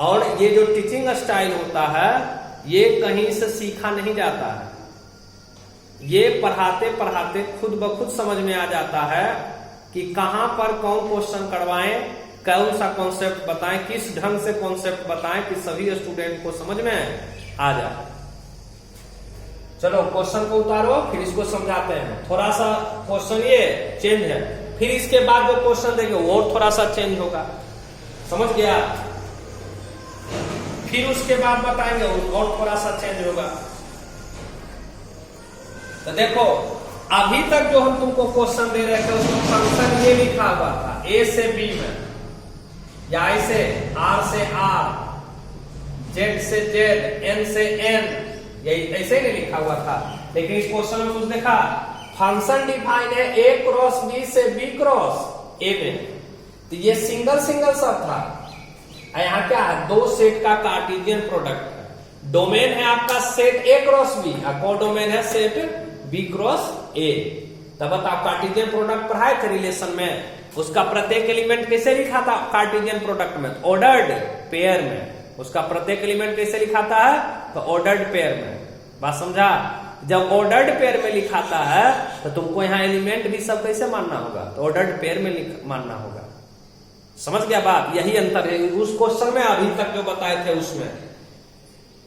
और ये जो टीचिंग स्टाइल होता है ये कहीं से सीखा नहीं जाता है, ये पढ़ाते पढ़ाते खुद ब खुद समझ में आ जाता है कि कहां पर कौन क्वेश्चन करवाएं, कौन सा कॉन्सेप्ट बताएं, किस ढंग से कॉन्सेप्ट बताएं कि सभी स्टूडेंट को समझ में आ जाए। चलो क्वेश्चन को उतारो, फिर इसको समझाते हैं। थोड़ा सा क्वेश्चन ये चेंज है, फिर इसके बाद जो क्वेश्चन देंगे वो और थोड़ा सा चेंज होगा, समझ गया? फिर उसके बाद बताएंगे और थोड़ा सा चेंज होगा। तो देखो, अभी तक जो हम तुमको क्वेश्चन दे रहे थे उसमें फंक्शन ये लिखा हुआ था ए से बी में, या ऐसे आर से आर, जेड से जेड, एन से एन, यही ऐसे नहीं लिखा हुआ था। लेकिन इस क्वेश्चन में कुछ देखा, फंक्शन डिफाइन है ए क्रॉस बी से बी क्रॉस ए में, तो ये सिंगल सिंगल सब था। यहाँ क्या है? दो सेट का कार्टेशियन प्रोडक्ट है। डोमेन है आपका सेट ए क्रॉस बी, को डोमेन है सेट बी क्रॉस ए। तब बताओ, कार्टेशियन प्रोडक्ट पढ़ाए थे रिलेशन में, उसका प्रत्येक एलिमेंट कैसे लिखा था कार्टेशियन प्रोडक्ट में? ऑर्डर्ड पेयर में। उसका प्रत्येक एलिमेंट कैसे लिखाता है? तो ऑर्डर्ड पेयर में। बात समझा? जब ऑर्डर्ड पेयर में लिखाता है तो तुमको यहाँ एलिमेंट भी सब कैसे मानना होगा? तो ऑर्डर्ड पेयर में मानना होगा। समझ गया बात? यही अंतर है उस क्वेश्चन में अभी तक जो बताए थे उसमें।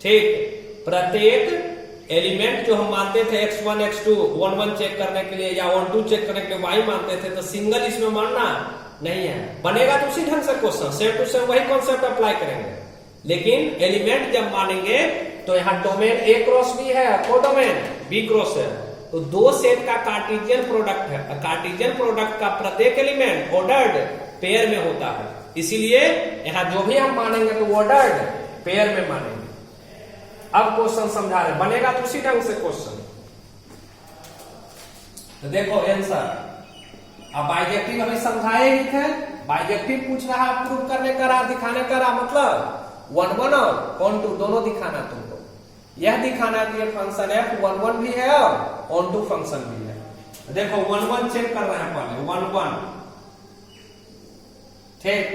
ठीक, प्रत्येक एलिमेंट जो हम मानते थे x1 x2 1 चेक करने के लिए या 1 2 चेक करने के लिए y मानते थे, तो सिंगल इसमें मानना नहीं है। बनेगा तो उसी ढंग से क्वेश्चन सेम टू सेम वही कॉन्सेप्ट अप्लाई करेंगे। लेकिन एलिमेंट जब मानेंगे तो यहाँ डोमेन ए क्रॉस बी है, को डोमेन बी क्रॉस है, तो दो सेट का कार्टेशियन प्रोडक्ट है। कार्टेशियन प्रोडक्ट का प्रत्येक एलिमेंट ऑर्डर्ड पेयर में होता है, इसीलिए यहां जो भी हम मानेंगे तो ऑर्डर्ड पेयर में मानेंगे। अब क्वेश्चन समझा रहे, बनेगा तो उसी ढंग से क्वेश्चन। तो देखो आंसर, अब बाइजेक्टिव अभी समझाए ही थे, बाइजेक्टिव पूछ रहा है प्रूव करने का रहा, दिखाने का रहा, मतलब 1 1 और 1 2 दोनों दिखाना तुमको। यह दिखाना कि ये फंक्शन है 1 1 भी है और 1 2 फंक्शन भी है। देखो 1 1 चेक कर रहे हैं पहले, 1 1 ठीक।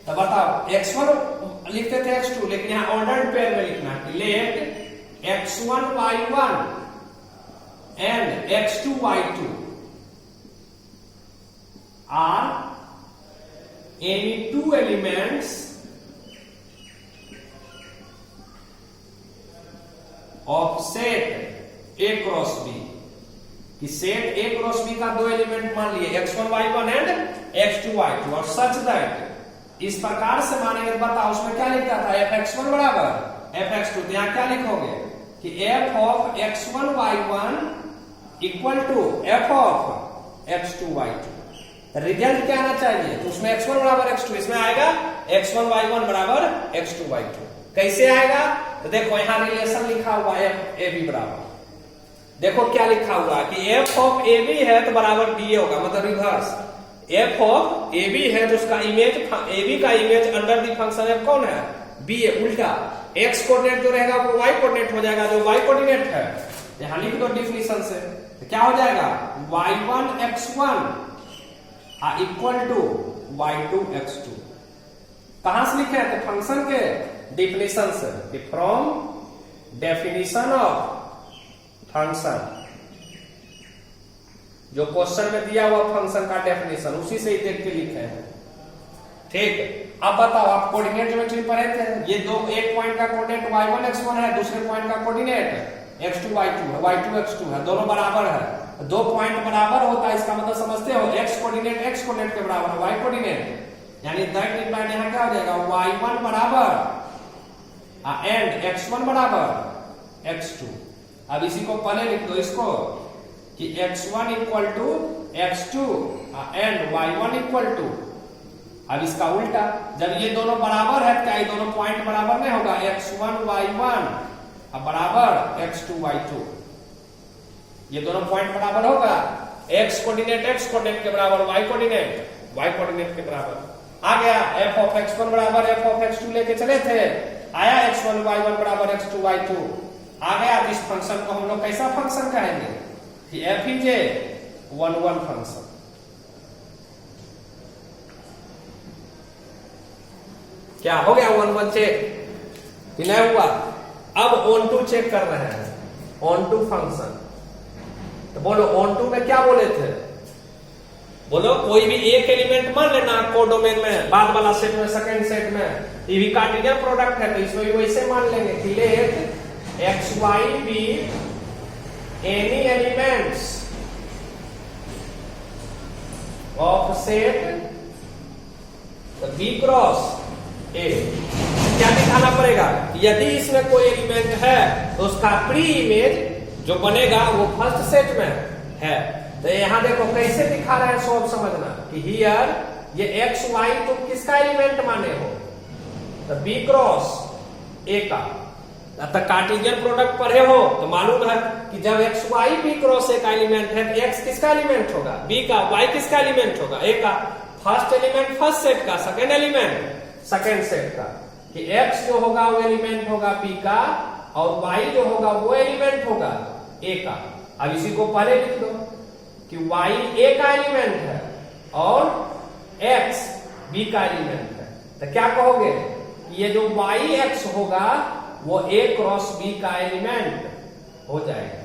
तो बताओ x1 लिखते थे x2, लेकिन यहां ऑर्डर्ड पेयर में लिखना है। Let x1 y1 and x2 y2 are any two elements of set A cross B, कि सेट ए क्रॉस बी का दो एलिमेंट मान लिए x1 y1 and x2 y2, और सच दैट इस प्रकार से मानेंगे। बताओ उसमें क्या लिखता था? fx1 बराबर fx2, तो यहाँ क्या लिखोगे कि f of x1 y1 equal to f of x2 y2। Result क्या आना चाहिए? तो उसमें x1 बराबर x2, इसमें आएगा x1 y1 बराबर x2 y2। कैसे आएगा? तो देखो यहां रिलेशन लिखा हुआ है f ab बराबर, देखो क्या लिखा हुआ है कि f ऑफ ab है तो बराबर ba होगा, मतलब reverse. F of A B है तो उसका इमेज ए बी का image under the function F कौन है, बी है। उल्टा एक्स कोऑर्डिनेट जो रहेगा वो वाई कोऑर्डिनेट हो जाएगा, जो वाई कोऑर्डिनेट है यहां लिख दो डिफिनेशन से, तो क्या हो जाएगा y1 x1 equal to y2 x2। कहां से लिखे हैं, तो फंक्शन के डिफिनेशन से, कि फ्रॉम डेफिनेशन ऑफ फंक्शन, जो क्वेश्चन में दिया हुआ फंक्शन का डेफिनेशन उसी से ही देख के लिखे हैं। ठीक, अब बताओ आप कोऑर्डिनेट ज्योमेट्री पढ़े थे, ये दो एक पॉइंट का कोऑर्डिनेट y1 x1 है, दूसरे पॉइंट का कोऑर्डिनेट x2 y2 है, y2 x2 है, दोनों बराबर है। दो पॉइंट बराबर होता है इसका मतलब समझते हो, x कोऑर्डिनेट के बराबर है y कोऑर्डिनेट, यानी दैट इंप्लाइड यहां क्या हो जाएगा y1 बराबर एंड x1 बराबर x2। अब इसी को पहले लिख दो इसको कि x1 equal to x2 and y1 equal to, अब इसका उल्टा, जब ये दोनों बराबर है क्या ये दोनों पॉइंट बराबर नहीं होगा, x1 y1 बराबर x2 y2, ये दोनों पॉइंट बराबर होगा, x कोऑर्डिनेट के बराबर y कोऑर्डिनेट के बराबर। आ गया f ऑफ x1 बराबर f ऑफ x2 लेके चले थे, आया x1 y1 बराबर x2 y2 आ गया। इस फंक्शन को हम लोग कैसा फंक्शन कहेंगे कि f इज ए 1-1 फंक्शन। क्या हो गया 1-1 चेक कि नहीं हुआ। अब ऑन टू चेक कर रहे हैं, ऑन टू फंक्शन, तो बोलो ऑन टू में क्या बोले थे, बोलो कोई भी एक एलिमेंट मान लेना कोडोमेन में, बाद वाला सेट में, सेकंड सेट में, ये भी कार्टेशियन प्रोडक्ट है तो इसमें भी वैसे मान लेंगे कि let X Y be any elements of set B cross A. क्या दिखाना पड़ेगा, यदि इसमें कोई एलिमेंट है तो उसका प्री इमेज जो बनेगा वो फर्स्ट सेट में है। तो यहां देखो कैसे दिखा रहा है, सब समझना कि हियर ये एक्स वाई तो किसका एलिमेंट माने हो, तो बी क्रॉस ए का। तो कार्टेशियन प्रोडक्ट पढ़े हो तो मालूम है कि जब X Y B cross A का एलिमेंट है तो एक्स किसका एलिमेंट होगा, बी का, वाई किसका एलिमेंट होगा, ए का। फर्स्ट एलिमेंट फर्स्ट सेट का, सेकेंड एलिमेंट सेकेंड सेट का, कि x जो होगा वो एलिमेंट होगा b का और y जो होगा वो एलिमेंट होगा a का। अब इसी को पहले लिख दो कि y a का एलिमेंट है और x b का एलिमेंट है, तो क्या कहोगे कि ये जो y x होगा वो a क्रॉस b का एलिमेंट हो जाएगा।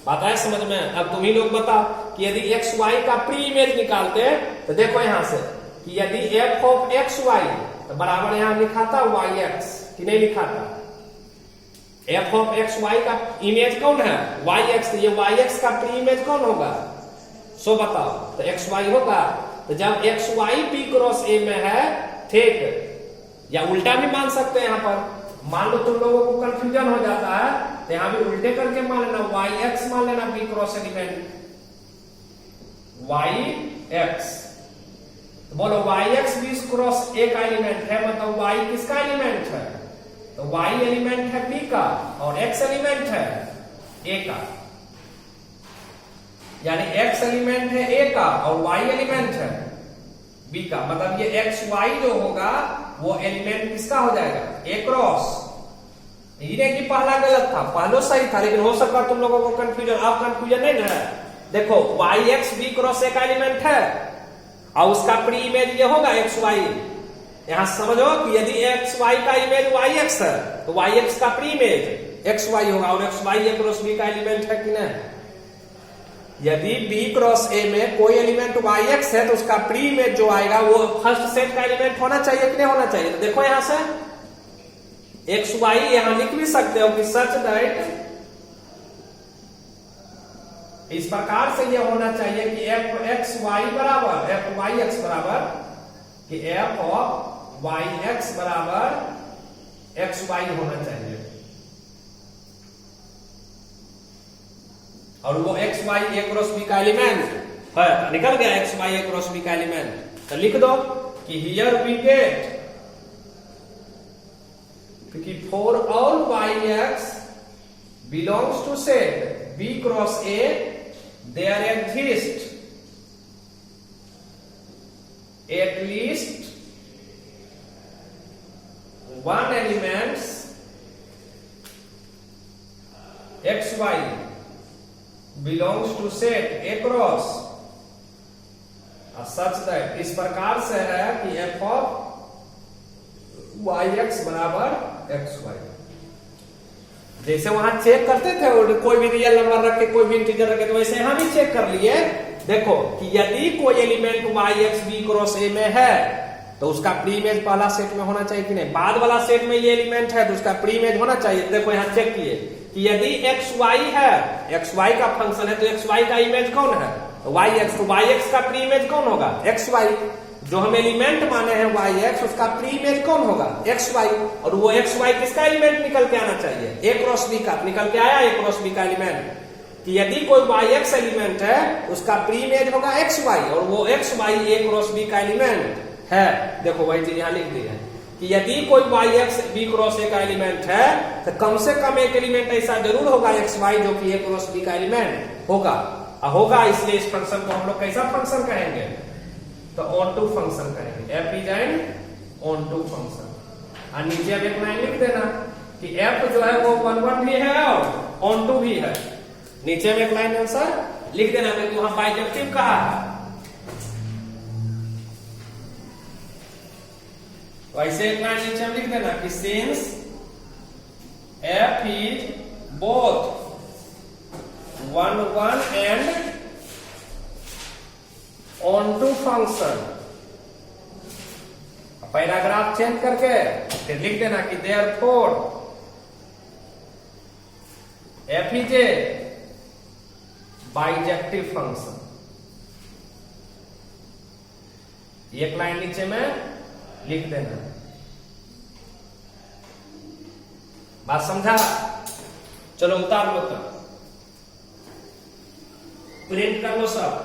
बात है समझ में। अब तुम ही लोग बताओ कि यदि x y का प्री इमेज निकालते तो देखो यहां से कि यदि f ऑफ x y तो बराबर यहां लिखा था y x कि नहीं लिखा था, f ऑफ x y का इमेज कौन है y x, तो ये y x का प्री इमेज कौन होगा, सो बताओ, तो x y होगा। तो जब x y b cross a में है, ठीक, या उल्टा भी मान सकते हैं। यहां पर मान लो तुम लोगों को कंफ्यूजन हो जाता है तो यहां भी उल्टे करके मान लेना, y x मान लेना b cross element y x। तो बोलो yx b क्रॉस a का एलिमेंट है, मतलब y किसका एलिमेंट है, तो y एलिमेंट है b का और x एलिमेंट है a का, यानी x एलिमेंट है a का और y एलिमेंट है b का। मतलब ये x y जो होगा वो एलिमेंट किसका हो जाएगा, a क्रॉस। ये कि पहला गलत था, पहला सही था, लेकिन हो सकता तुम लोगों को कंफ्यूजन, अब कंफ्यूजन नहीं है। देखो yx b क्रॉस a का एलिमेंट है और उसका प्री इमेज ये होगा एक्स वाई। यहां समझो कि यदि एक्स वाई का इमेज वाई एक्स है तो वाई एक्स का प्री इमेज एक्स वाई होगा और x Y A cross B का एलिमेंट है कि नहीं। यदि बी क्रॉस ए में कोई एलिमेंट वाई एक्स है तो उसका प्री इमेज जो आएगा वो फर्स्ट सेट का एलिमेंट होना चाहिए कि नहीं होना चाहिए। तो देखो यहां से एक्स वाई यहां लिख भी सकते हो कि सच दैट, इस प्रकार से यह होना चाहिए कि एफ एक्स वाई बराबर एफ वाई एक्स बराबर कि एफ ऑफ वाई एक्स बराबर एक्स वाई होना चाहिए, और वो X Y A cross B का एलिमेंट है। निकल गया X Y A cross B का एलिमेंट, तो लिख दो कि हियर वी गेट कि for all Y X belongs to set B cross A there exist at least one elements xy belongs to set across such that, इस प्रकार से है कि f of yx बराबर xy। जैसे वहां चेक करते थे कोई भी रियल नंबर रख के कोई भी इंटीजर रख के, तो वैसे यहां भी चेक कर लिए। देखो कि यदि कोई element yx b cross a में है तो उसका प्री इमेज पहला सेट में होना चाहिए कि नहीं, बाद वाला सेट में ये एलिमेंट है तो उसका प्री इमेज होना चाहिए। देखो यहां चेक किए कि यदि xy है, xy का फंक्शन है तो xy का इमेज कौन है, yx, तो yx का प्री इमेज कौन होगा, xy। जो हम एलिमेंट माने हैं yx, उसका प्री इमेज कौन होगा, xy। और वो xy किसका एलिमेंट निकल के आना चाहिए, a क्रॉस b का। निकल के आया a क्रॉस b का एलिमेंट कि यदि कोई yx एलिमेंट है उसका प्री इमेज होगा xy, और वो xy a क्रॉस b का एलिमेंट है। देखो वही चीज यहां लिख दी है कि यदि कोई yx b क्रॉस a का एलिमेंट है तो कम से कम एक एलिमेंट ऐसा जरूर होगा xy जो कि a क्रॉस b का एलिमेंट होगा। इसलिए इस फंक्शन को हम लोग कैसा फंक्शन कहेंगे, तो ऑन टू फंक्शन कहेंगे। f is an onto function. और नीचे अब एक लाइन लिख देना कि f जो है वो 1 भी है और ऑन टू भी है। नीचे में एक लाइन आंसर लिख देना क्योंकि वहां बाइजेक्टिव कहा है। तो ऐसे एक लाइन नीचे लिख देना कि since f is both 1 and onto function, paragraph change करके फिर लिख देना कि therefore f is a bijective function. एक लाइन नीचे में लिख देना। बात समझा? चलो उतार लो, तब प्रिंट कर लो सब।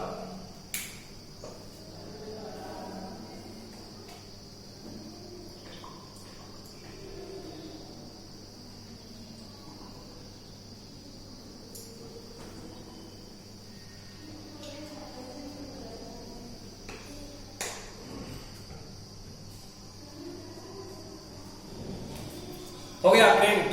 हो गया प्रिंट।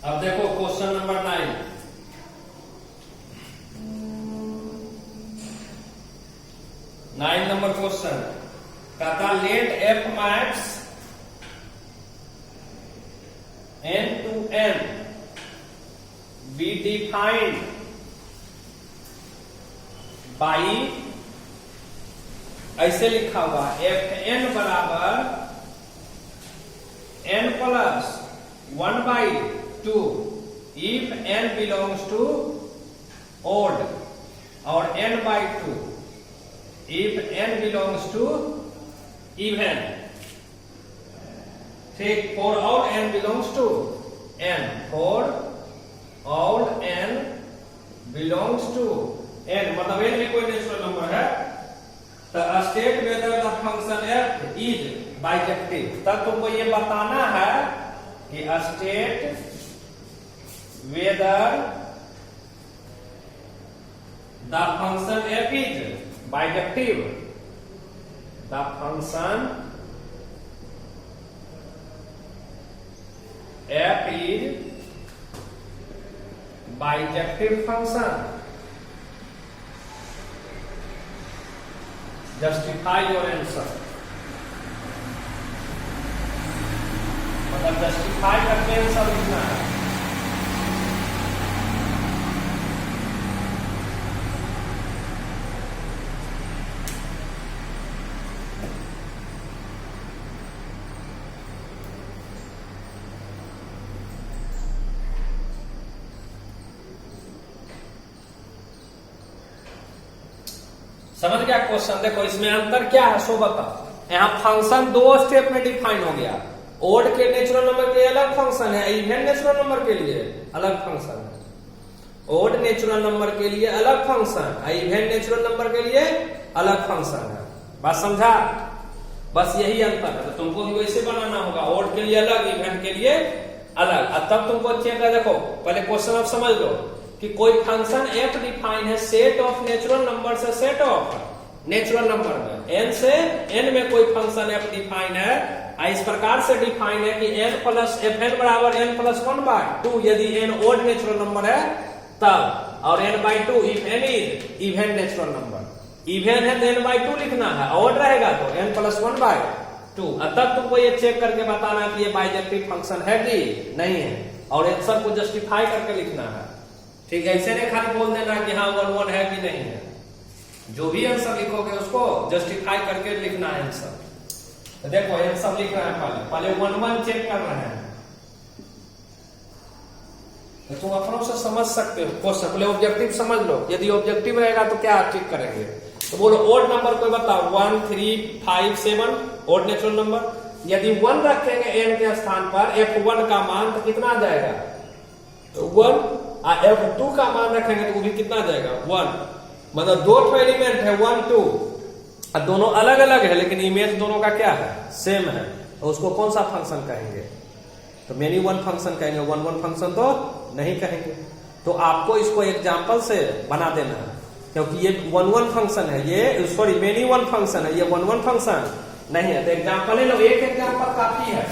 अब देखो क्वेश्चन नंबर 9। नंबर क्वेश्चन कहता late f max n to n be defined by, ऐसे लिखा हुआ f n बराबर n plus 1/2 if n belongs to odd और n/2 if n belongs to even। ठीक, for all n belongs to n, for all n belongs to n मतलब n में कोई natural number है तो state whether the function f is bijective. तब तुमको ये बताना है कि state whether the function f is bijective. The function f is bijective function। Justify your answer। मतलब जस्टिफाई करके आंसर लिखना है। समझ गया क्वेश्चन? देखो इसमें अंतर क्या है सो बताओ। यहाँ फंक्शन दो स्टेप में डिफाइन हो गया। ओड के नेचुरल नंबर के लिए अलग फंक्शन है, इवन नेचुरल नंबर के लिए अलग फंक्शन है। ओड नेचुरल नंबर के लिए अलग फंक्शन, इवन नेचुरल नंबर के लिए अलग फंक्शन है। बात समझा? बस यही अंतर है। तो तुमको भी वैसे बनाना होगा, ओड के लिए अलग, इवन के लिए अलग। अब तब तुमको चेक कर, देखो पहले क्वेश्चन आप समझ लो कि कोई फंक्शन एफ डिफाइन है सेट ऑफ नेचुरल नंबर से सेट ऑफ नेचुरल नंबर में, एन से एन में कोई फंक्शन एफ डिफाइन है, इस प्रकार से डिफाइन है कि एन प्लस एफ एन बराबर एन प्लस 1/2 यदि एन ओड नेचुरल नंबर है तब, और n/2 if N is even natural number. Even है तो n/2 लिखना है, ओड रहेगा तो n प्लस 1/2। तब तुमको ये चेक करके बताना कि ये बाइजेक्टिव फंक्शन है कि नहीं है, और आंसर को जस्टिफाई करके लिखना है। ठीक है, ऐसे नहीं खाली बोल देना कि हाँ 1 1 है कि नहीं है। जो भी आंसर लिखोगे उसको जस्टिफाई करके लिखना है आंसर। तो देखो आंसर लिख रहा है, पहले 1 1 चेक कर रहे हैं। तो तुम अपनों से समझ सकते हो क्वेश्चन, पहले ऑब्जेक्टिव समझ लो। यदि ऑब्जेक्टिव रहेगा तो क्या चेक करेंगे? तो बोलो ओड नंबर कोई बताओ, 1 3 5 7 ओड नेचुरल नंबर। यदि 1 रखेंगे n के स्थान पर, f1 का मान तो कितना आ जाएगा? तो 1। f2 का मान रखेंगे तो वो भी कितना आ जाएगा? 1। मतलब दो एलिमेंट है 1 2, दोनों अलग अलग है लेकिन इमेज दोनों का क्या है? सेम है। तो उसको कौन सा फंक्शन कहेंगे? तो मेनी वन फंक्शन कहेंगे, 1 1 फंक्शन तो नहीं कहेंगे। तो आपको इसको एग्जाम्पल से बना देना है, क्योंकि ये 1 1 फंक्शन है, ये सॉरी मेनी वन फंक्शन है, ये 1 1 फंक्शन नहीं है। तो एग्जाम्पल ले लो, एक एग्जाम्पल काफी है।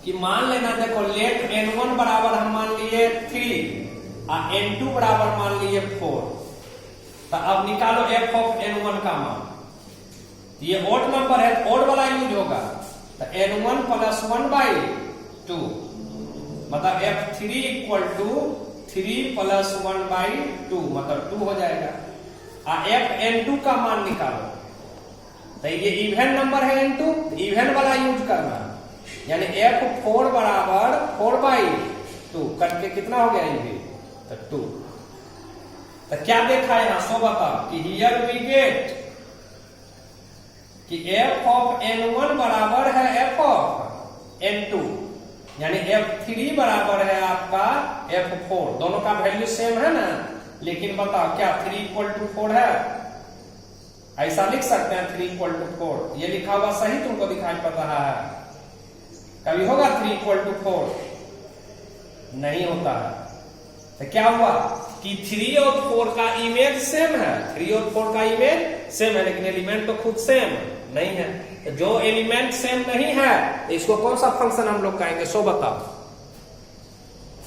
कि मान लेना, देखो लेट n1 बराबर हम मान लिए 3 और n2 बराबर मान लिए 4। तो अब निकालो f ऑफ n1 का मान। ये ओड नंबर है, ओड वाला यूज होगा। तो n1 प्लस 1/2 मतलब f3 इक्वल टू 3 प्लस 1/2 मतलब 2 हो जाएगा। और fn2 का मान निकालो। तो ये इवन नंबर है n2, इवन वाला यूज करना, यानी f4 बराबर 4/2 करके कितना हो गया ये? तो 2। तो क्या देखा है यहाँ सो बताओ कि हियर वी गेट कि f ऑफ n1 बराबर है f ऑफ n2, यानी f3 बराबर है आपका f4। दोनों का वैल्यू सेम है ना, लेकिन बताओ क्या 3 इक्वल टू 4 है? ऐसा लिख सकते हैं 3 इक्वल टू 4। ये लिखा हुआ सही तुमको दिखाई पड़ रहा है? कभी होगा 3 इक्वल टू 4? नहीं होता है। तो क्या हुआ कि 3 और 4 का इमेज सेम है, 3 और 4 का इमेज सेम है, लेकिन एलिमेंट तो खुद सेम नहीं है। तो जो एलिमेंट सेम नहीं है तो इसको कौन सा फंक्शन हम लोग कहेंगे सो बताओ?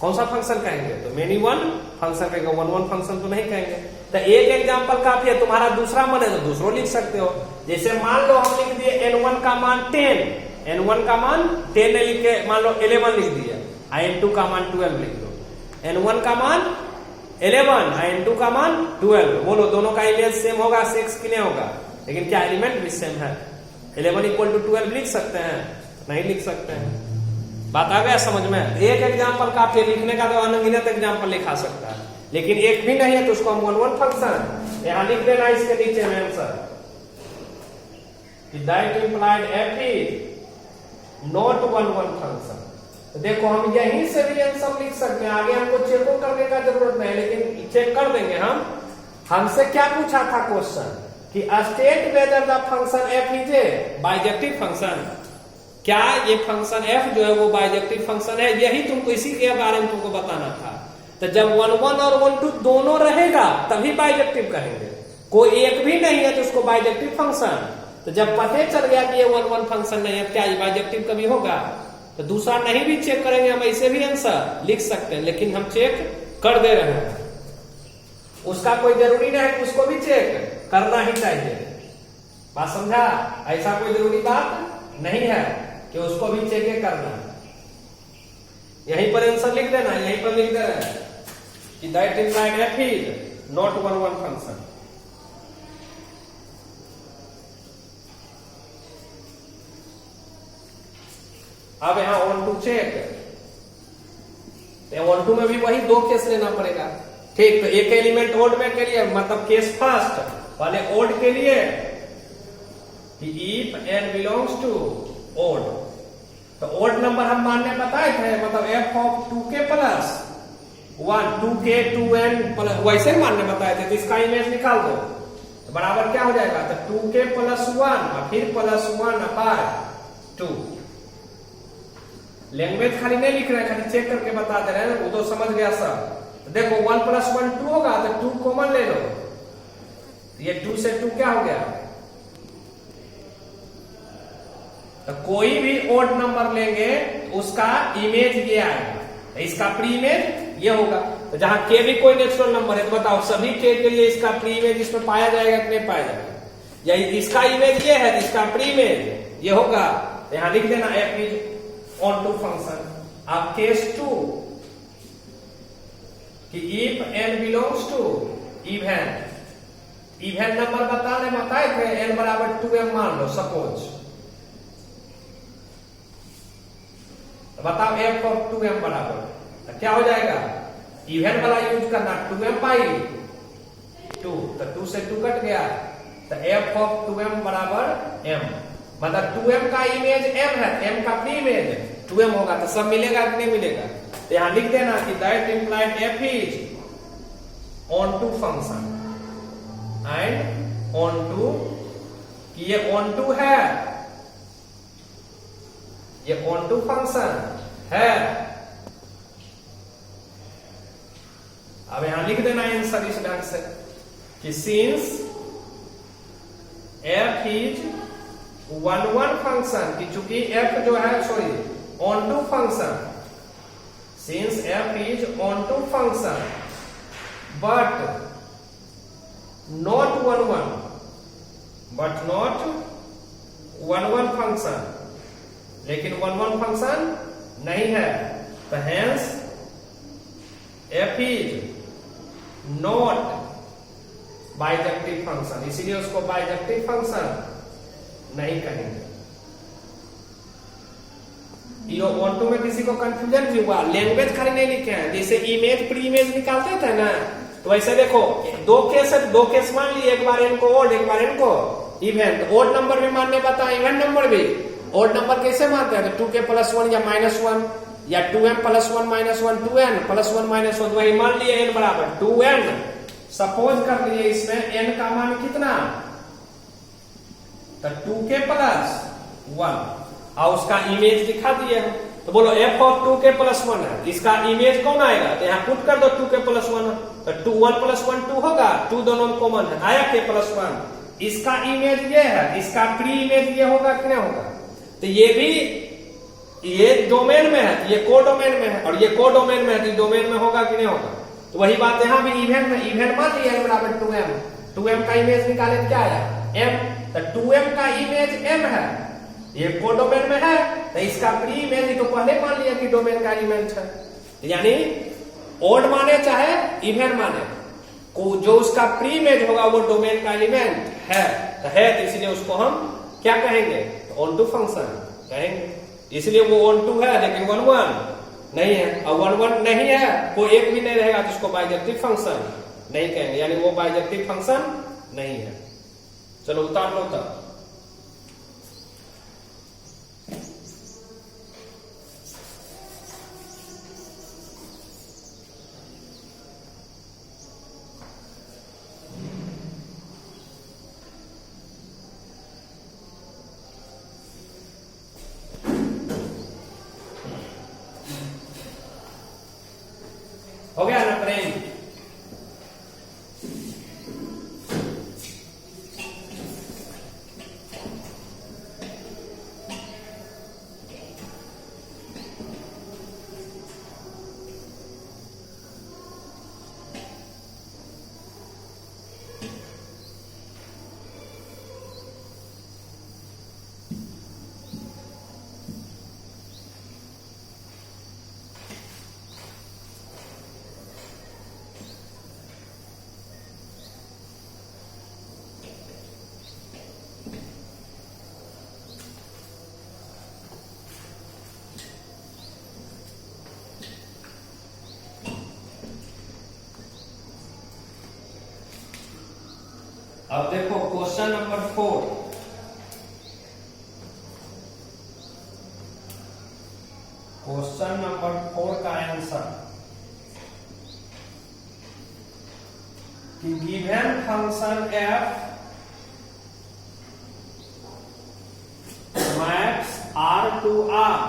कौन सा फंक्शन कहेंगे? तो मेनी वन फंक्शन कहेंगे, 1 1 फंक्शन तो नहीं कहेंगे। तो एक एग्जाम्पल काफी है। तुम्हारा दूसरा मन है तो दूसरो लिख सकते हो। जैसे मान लो हम लिख दिए n1 का मान 10, n1 का मान 10 लिख के मान लो 11 लिख दिया, n2 का मान 12 लिख दो। n1 का मान 11, n2 का मान 12। बोलो दोनों का इमेज सेम होगा, 6 कि नहीं होगा? लेकिन क्या एलिमेंट भी सेम है? 11 इक्वल टू 12 लिख सकते हैं? नहीं लिख सकते हैं। बात आ गया समझ में? एक एग्जाम्पल काफी है, लिखने का तो अनगिनत एग्जाम्पल लिखा सकता है, लेकिन एक भी नहीं है तो उसको हम 1 1 फंक्शन यहां लिख देना इसके नीचे में answer. That implied f is not 1 1 function. तो देखो हम यहीं से भी आंसर लिख सकते हैं, आगे हमको चेक करने का जरूरत नहीं, लेकिन चेक कर देंगे हम। हमसे क्या पूछा था क्वेश्चन कि state whether the function f is a bijective function. क्या ये फंक्शन f जो है वो बाइजेक्टिव फंक्शन है? यही तुमको इसी के बारे में तुमको बताना था। तो जब 1 1 और 1 2 दोनों रहेगा तभी बाइजेक्टिव कहेंगे। कोई एक भी नहीं है तो उसको बाइजेक्टिव फंक्शन। तो जब पता चल गया कि ये 1 1 फंक्शन नहीं है, क्या ये बाइजेक्टिव कभी होगा? तो दूसरा नहीं भी चेक करेंगे हम, ऐसे भी आंसर लिख सकते हैं, लेकिन हम चेक कर दे रहे हैं। उसका कोई जरूरी नहीं है कि उसको भी चेक करना ही चाहिए। बात समझा? ऐसा कोई जरूरी बात नहीं है कि उसको भी चेक करना। यहीं पर आंसर लिख देना, यहीं पर लिख देना कि that implied F is not one one function. अब यहां onto check, onto में भी वही दो केस लेना पड़ेगा। ठीक, तो एक एलिमेंट ओड में के लिए मतलब केस फर्स्ट पहले ओड के लिए if n belongs to odd, तो ओड नंबर हम मानने बताए थे, मतलब f of 2k plus 1 2k 2n plus वैसे ही मानने बताए थे। तो इसका इमेज निकाल दो तो बराबर क्या हो जाएगा, तो 2k प्लस 1 और फिर प्लस 1 अपार 2। लैंग्वेज खाली नहीं लिख रहे हैं, खाली चेक करके बता दे रहे हैं, वो तो समझ गया सब। देखो 1 प्लस 1 2 होगा, तो 2 कॉमन ले लो, ये 2 से 2 क्या हो गया। तो कोई भी ओड नंबर लेंगे उसका इमेज ये आएगा, तो इसका प्री इमेज ये होगा। तो जहां के भी कोई नेचुरल नंबर है तो बताओ सभी के लिए इसका प्री इमेज इसमें पाया जाएगा कि नहीं पाया जाएगा, या इसका इमेज ये है तो इसका प्री इमेज ये होगा। तो यहां लिख देना F is onto function. अब केस 2 कि if n belongs to even number बताए थे, n बराबर 2m मान लो सपोज, बताओ f ऑफ 2m बराबर तो क्या हो जाएगा, इवन वाला यूज करना 2m पाई 2, तो 2 से 2 कट गया, तो f ऑफ 2m बराबर m, मतलब 2m का इमेज m है, m का प्री इमेज 2m होगा, तो सब मिलेगा कि नहीं मिलेगा। तो यहां लिख देना कि that implied f is onto function and onto, कि ये ऑन टू है, ये ऑन टू फंक्शन है। अब यहां लिख देना आंसर इस ढंग से कि since f is one one function, कि चूंकि f जो है sorry onto function, since f is onto function but not one one, but not one one function, लेकिन वन वन फंक्शन नहीं है, तो hence f is not bijective function, इसीलिए उसको बाइजेक्टिव फंक्शन नहीं कहेंगे। ये ऑन टू में किसी को कंफ्यूजन भी हुआ, लैंग्वेज खाली नहीं लिखे हैं, जैसे इमेज प्री इमेज निकालते थे ना, तो वैसे देखो दो केस मान लिए, एक बार इनको ओड एक बार इनको इवन। तो ओड नंबर भी मानने पता, इवन नंबर भी। ओड नंबर कैसे मानते हैं, तो 2k प्लस 1 या माइनस 1 या 2m plus 1 minus 1 2n plus 1 minus 1, वही मान लिए n बराबर 2n। सपोज कर लिए इसमें n का मान कितना, तो 2k प्लस 1 और उसका इमेज दिखा दिए हम। तो बोलो f ऑफ 2k प्लस 1 है, इसका इमेज कौन आएगा, तो यहाँ पुट कर दो 2k प्लस 1, तो 2 1 प्लस 1 2 होगा, 2 दोनों में कॉमन है, आया k प्लस 1। इसका इमेज ये है, इसका प्री इमेज ये होगा कि नहीं होगा। तो ये भी ये डोमेन में है, ये को डोमेन में है, और ये को डोमेन में है, तो डोमेन में होगा कि नहीं होगा। तो वही बात यहाँ भी इवेंट में, इवेंट मान लिया बराबर 2m का इमेज निकाले क्या आया m, तो 2m का इमेज m है, ये को डोमेन में है, तो इसका प्री इमेज तो पहले मान लिया कि डोमेन का एलिमेंट है। यानी ओड माने चाहे इवेंट माने, को जो उसका प्री इमेज होगा वो डोमेन का एलिमेंट है, तो इसलिए उसको हम क्या कहेंगे, तो ऑन टू फंक्शन कहेंगे। इसलिए वो ऑन टू है लेकिन 1 1 नहीं है, और 1 1 नहीं है कोई एक भी नहीं रहेगा, जिसको बाइजेक्टिव फंक्शन नहीं कहेंगे, यानी वो बाइजेक्टिव फंक्शन नहीं है। चलो उतार लो तब। हो गया ना प्रेम। अब देखो क्वेश्चन नंबर 4। क्वेश्चन नंबर 4 का आंसर कि given function f maps R to R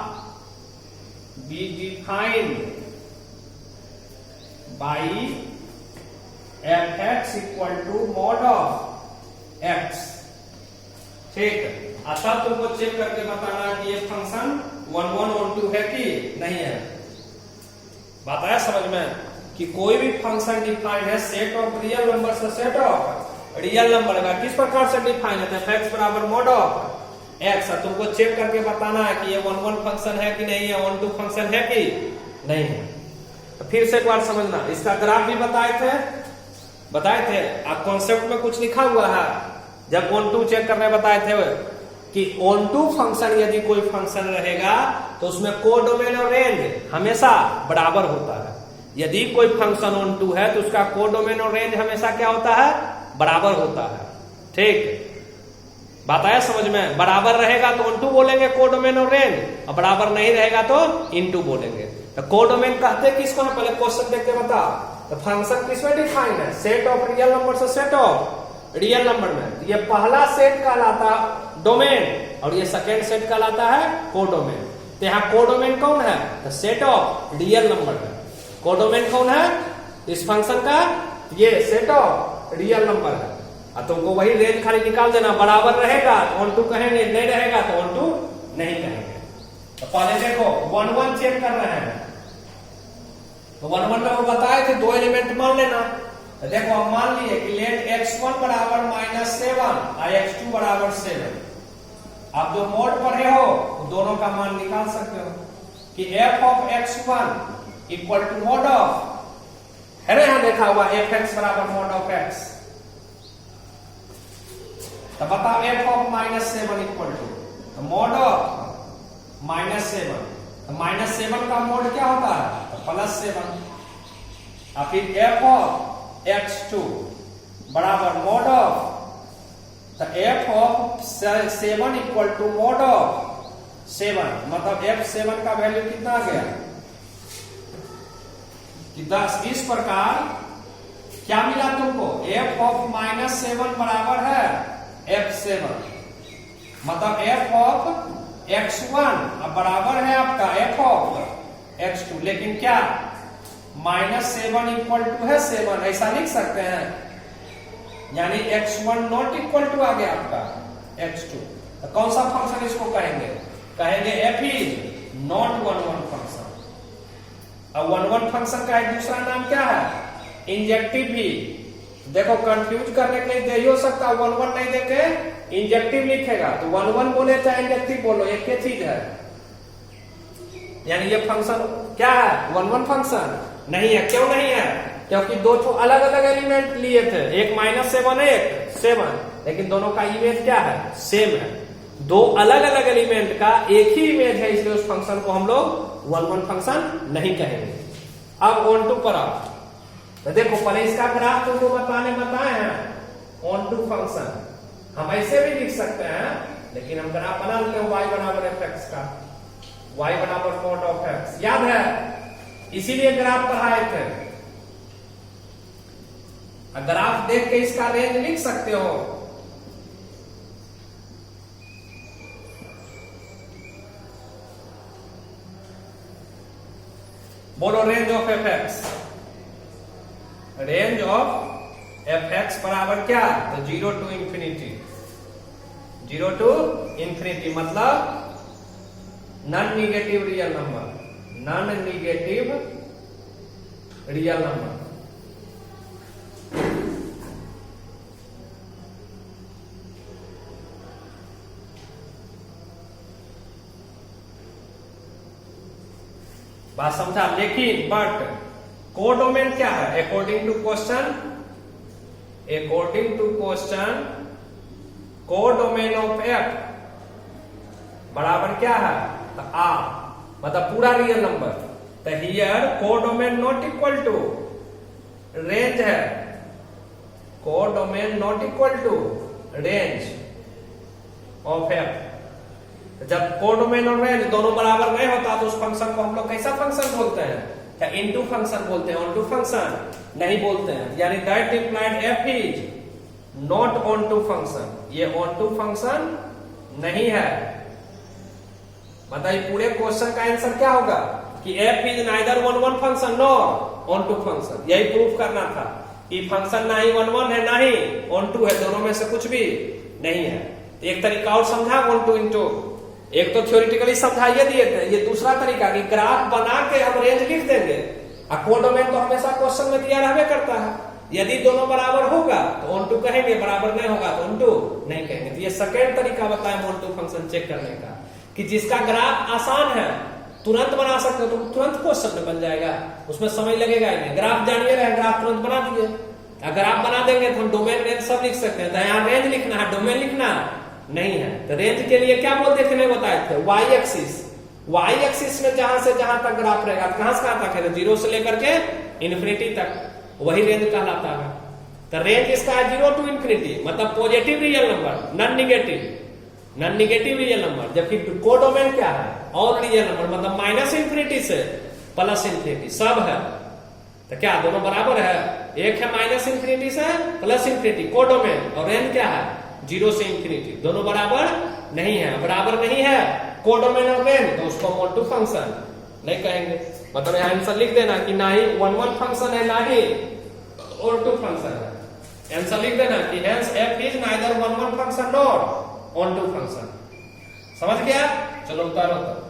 be defined by fx equal to mod of x। ठीक, अतः तुमको चेक करके बताना कि ये फंक्शन 1 1 1 2 है कि नहीं है। बात आया समझ में कि कोई भी फंक्शन डिफाइंड है सेट ऑफ रियल नंबर से सेट ऑफ रियल नंबर का किस प्रकार से डिफाइन है, fx बराबर mod ऑफ x। तुमको चेक करके बताना है कि ये 1 1 फंक्शन है कि नहीं है, 1 2 फंक्शन है कि नहीं है। तो फिर से एक बार समझना, इसका ग्राफ भी बताए थे आप कॉन्सेप्ट में कुछ लिखा हुआ है। जब 1 2 चेक करने बताए थे कि 1 2 फंक्शन यदि कोई फंक्शन रहेगा तो उसमें कोडोमेन और रेंज हमेशा बराबर होता है। यदि कोई फंक्शन 1 2 है तो उसका कोडोमेन और रेंज हमेशा क्या होता है, बराबर होता है। ठीक, बात आया समझ में। बराबर रहेगा तो 1 2 बोलेंगे कोडोमेन और रेंज, और बराबर नहीं रहेगा तो इनटू बोलेंगे। तो कोडोमेन कहते किसको है, पहले क्वेश्चन देख के बता। तो फंक्शन किसमें डिफाइन है, सेट ऑफ रियल नंबर से सेट ऑफ रियल नंबर में। ये पहला सेट कहलाता डोमेन और ये सेकेंड सेट कहलाता है कोडोमेन। तो यहाँ कोडोमेन कौन है, तो सेट ऑफ रियल नंबर है। कोडोमेन कौन है इस फंक्शन का, ये सेट ऑफ रियल नंबर है। और तुमको वही रेंज खाली निकाल देना, बराबर रहेगा तो 1 2 कहेंगे, नहीं रहेगा तो 1 2 नहीं कहेंगे। तो पहले देखो 1 1 चेक कर रहे हैं। तो 1 1 में वो बताए थे 2 एलिमेंट मान लेना। तो देखो अब मान लिए कि लेट x1 बराबर -7 और x2 बराबर 7। आप जो मोड पढ़े हो तो दोनों का मान निकाल सकते हो कि f of x1 equal to mod of, है ना यहां देखा हुआ fx बराबर मोड ऑफ x। तो बताओ f of -7 equal to mod of -7। तो -7 का मोड क्या होता है, तो +7। और फिर f ऑफ x2 बराबर मोड ऑफ, तो f of 7 equal to mod of 7। मतलब f7 का वैल्यू कितना आ गया कि 10। इस प्रकार क्या मिला तुमको, f ऑफ -7 बराबर है f7। मतलब f ऑफ x1 बराबर है आपका f ऑफ x2। लेकिन क्या -7 इक्वल टू है 7, ऐसा लिख सकते हैं। यानी x1 नॉट इक्वल टू आ गया आपका x2। तो कौन सा फंक्शन इसको कहेंगे, कहेंगे f इज नॉट 1 1 फंक्शन। अब 1 1 फंक्शन का एक दूसरा नाम क्या है, इंजेक्टिव भी। देखो कंफ्यूज करने के लिए दे ही हो सकता, 1 1 नहीं देके इंजेक्टिव लिखेगा तो 1 1 बोले चाहे इंजेक्टिव बोलो, एक ही चीज है। यानी ये फंक्शन क्या है, 1 1 फंक्शन नहीं है। क्यों नहीं है, क्योंकि दो तो अलग अलग एलिमेंट लिए थे, एक -7 है एक 7, लेकिन दोनों का इमेज क्या है, सेम है। दो अलग अलग एलिमेंट का एक ही इमेज है, इसलिए उस फंक्शन को हम लोग 1 1 फंक्शन नहीं कहेंगे। अब 1 2 पर आओ। तो देखो पहले इसका ग्राफ तुमको बताए हैं 1 2 फंक्शन। हम ऐसे भी लिख सकते हैं, लेकिन हम ग्राफ बना लेते हैं y बराबर fx का, y बराबर mod ऑफ x। याद है, इसीलिए ग्राफ पढ़ाए थे। ग्राफ देख के इसका रेंज लिख सकते हो। बोलो range of fx। Range of fx बराबर क्या, तो 0 to इंफिनिटी। 0 to इंफिनिटी मतलब non negative real number, non negative real number. बात समझा। लेकिन बट कोडोमेन क्या है, according to question, codomain of f बराबर क्या है, तो r, मतलब पूरा रियल नंबर। तो here codomain not equal to range है, codomain not equal to range of F. जब कोडोमेन और रेंज दोनों बराबर नहीं होता तो उस फंक्शन को हम लोग कैसा फंक्शन बोलते हैं? क्या इनटू फंक्शन बोलते हैं, ऑनटू फंक्शन नहीं बोलते हैं। यानी that implied F is not onto function, ये ऑनटू फंक्शन नहीं है। बताइए पूरे क्वेश्चन का आंसर क्या होगा कि F is neither one one function nor onto function. यही प्रूफ करना था कि फंक्शन ना ही वन वन है ना ही ऑनटू है, दोनों में से कुछ भी नहीं है। एक तरीका और समझा ऑनटू इनटू, एक तो थ्योरेटिकली समझाइए दिए थे, ये दूसरा तरीका कि ग्राफ बना के हम रेंज लिख देंगे। कोडोमेन तो हमेशा क्वेश्चन में दिया रहबे करता है, यदि दोनों बराबर होगा तो ऑनटू कहेंगे, बराबर नहीं होगा तो ऑनटू नहीं कहेंगे। तो ये सेकेंड तरीका बताया ऑनटू फंक्शन चेक करने का कि जिसका ग्राफ आसान है तुरंत बना सकते हो तो तुरंत क्वेश्चन में बन जाएगा, उसमें समय लगेगा ही नहीं। ग्राफ जानिए रहे, ग्राफ तुरंत बना दीजिए। अगर आप बना देंगे तो हम डोमेन रेंज सब लिख सकते हैं, तो यहाँ रेंज लिखना है, डोमेन लिखना नहीं है। तो रेंज के लिए क्या बोलते थे, नहीं बताए थे, वाई एक्सिस। वाई एक्सिस में जहां से जहां तक ग्राफ रहेगा, कहां से कहां तक है, जीरो से लेकर के इन्फिनिटी तक, वही रेंज कहलाता है। तो रेंज इसका है 0 to इन्फिनिटी, मतलब positive real number, non negative real number. जबकि कोडोमेन क्या है, ऑल रियल नंबर, मतलब माइनस इन्फिनिटी से प्लस इन्फिनिटी सब है। तो क्या दोनों बराबर है? एक है माइनस इन्फिनिटी से प्लस इन्फिनिटी कोडोमेन, और रेंज क्या है 0 से इन्फिनिटी, दोनों बराबर नहीं है। बराबर नहीं है कोडोमेन और रेंज, तो उसको ऑनटू फंक्शन नहीं कहेंगे। मतलब यहाँ आंसर लिख देना कि ना ही वन वन फंक्शन है ना ही ऑनटू फंक्शन है। आंसर लिख देना कि hence F is neither one one function nor onto function. समझ गया? चलो उतारो तो।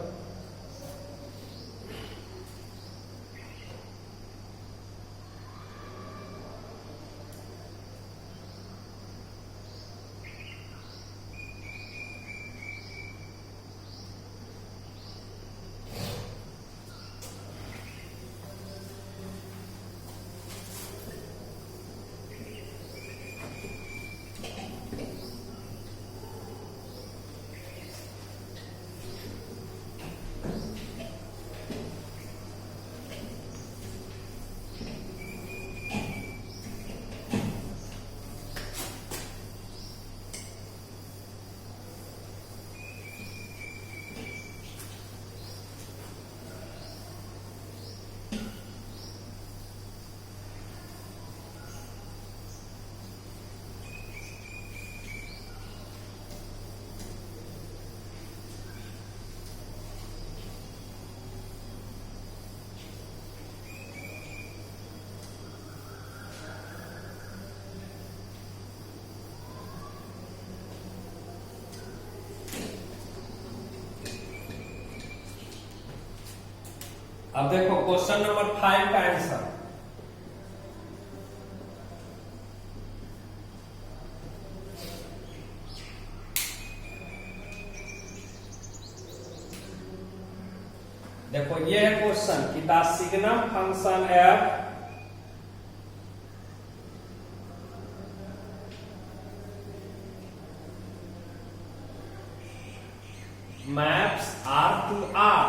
अब देखो क्वेश्चन नंबर 5 का आंसर। देखो ये है क्वेश्चन कि the signum function F maps R to R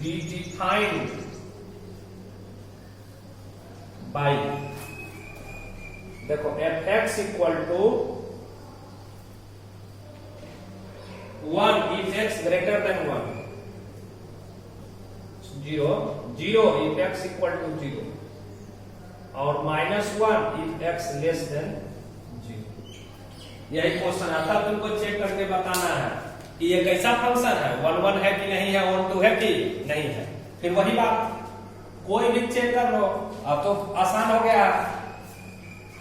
be defined by, देखो fx equal to 1 if x greater than 1, 0 if x equal to 0, और -1 if x less than 0। यही क्वेश्चन आता, तुमको चेक करके बताना है कि ये कैसा फंक्शन है, 1 1 है कि नहीं है, 1 2 है कि नहीं है। फिर वही बात कोई भी चेक कर लो, अब तो आसान हो गया,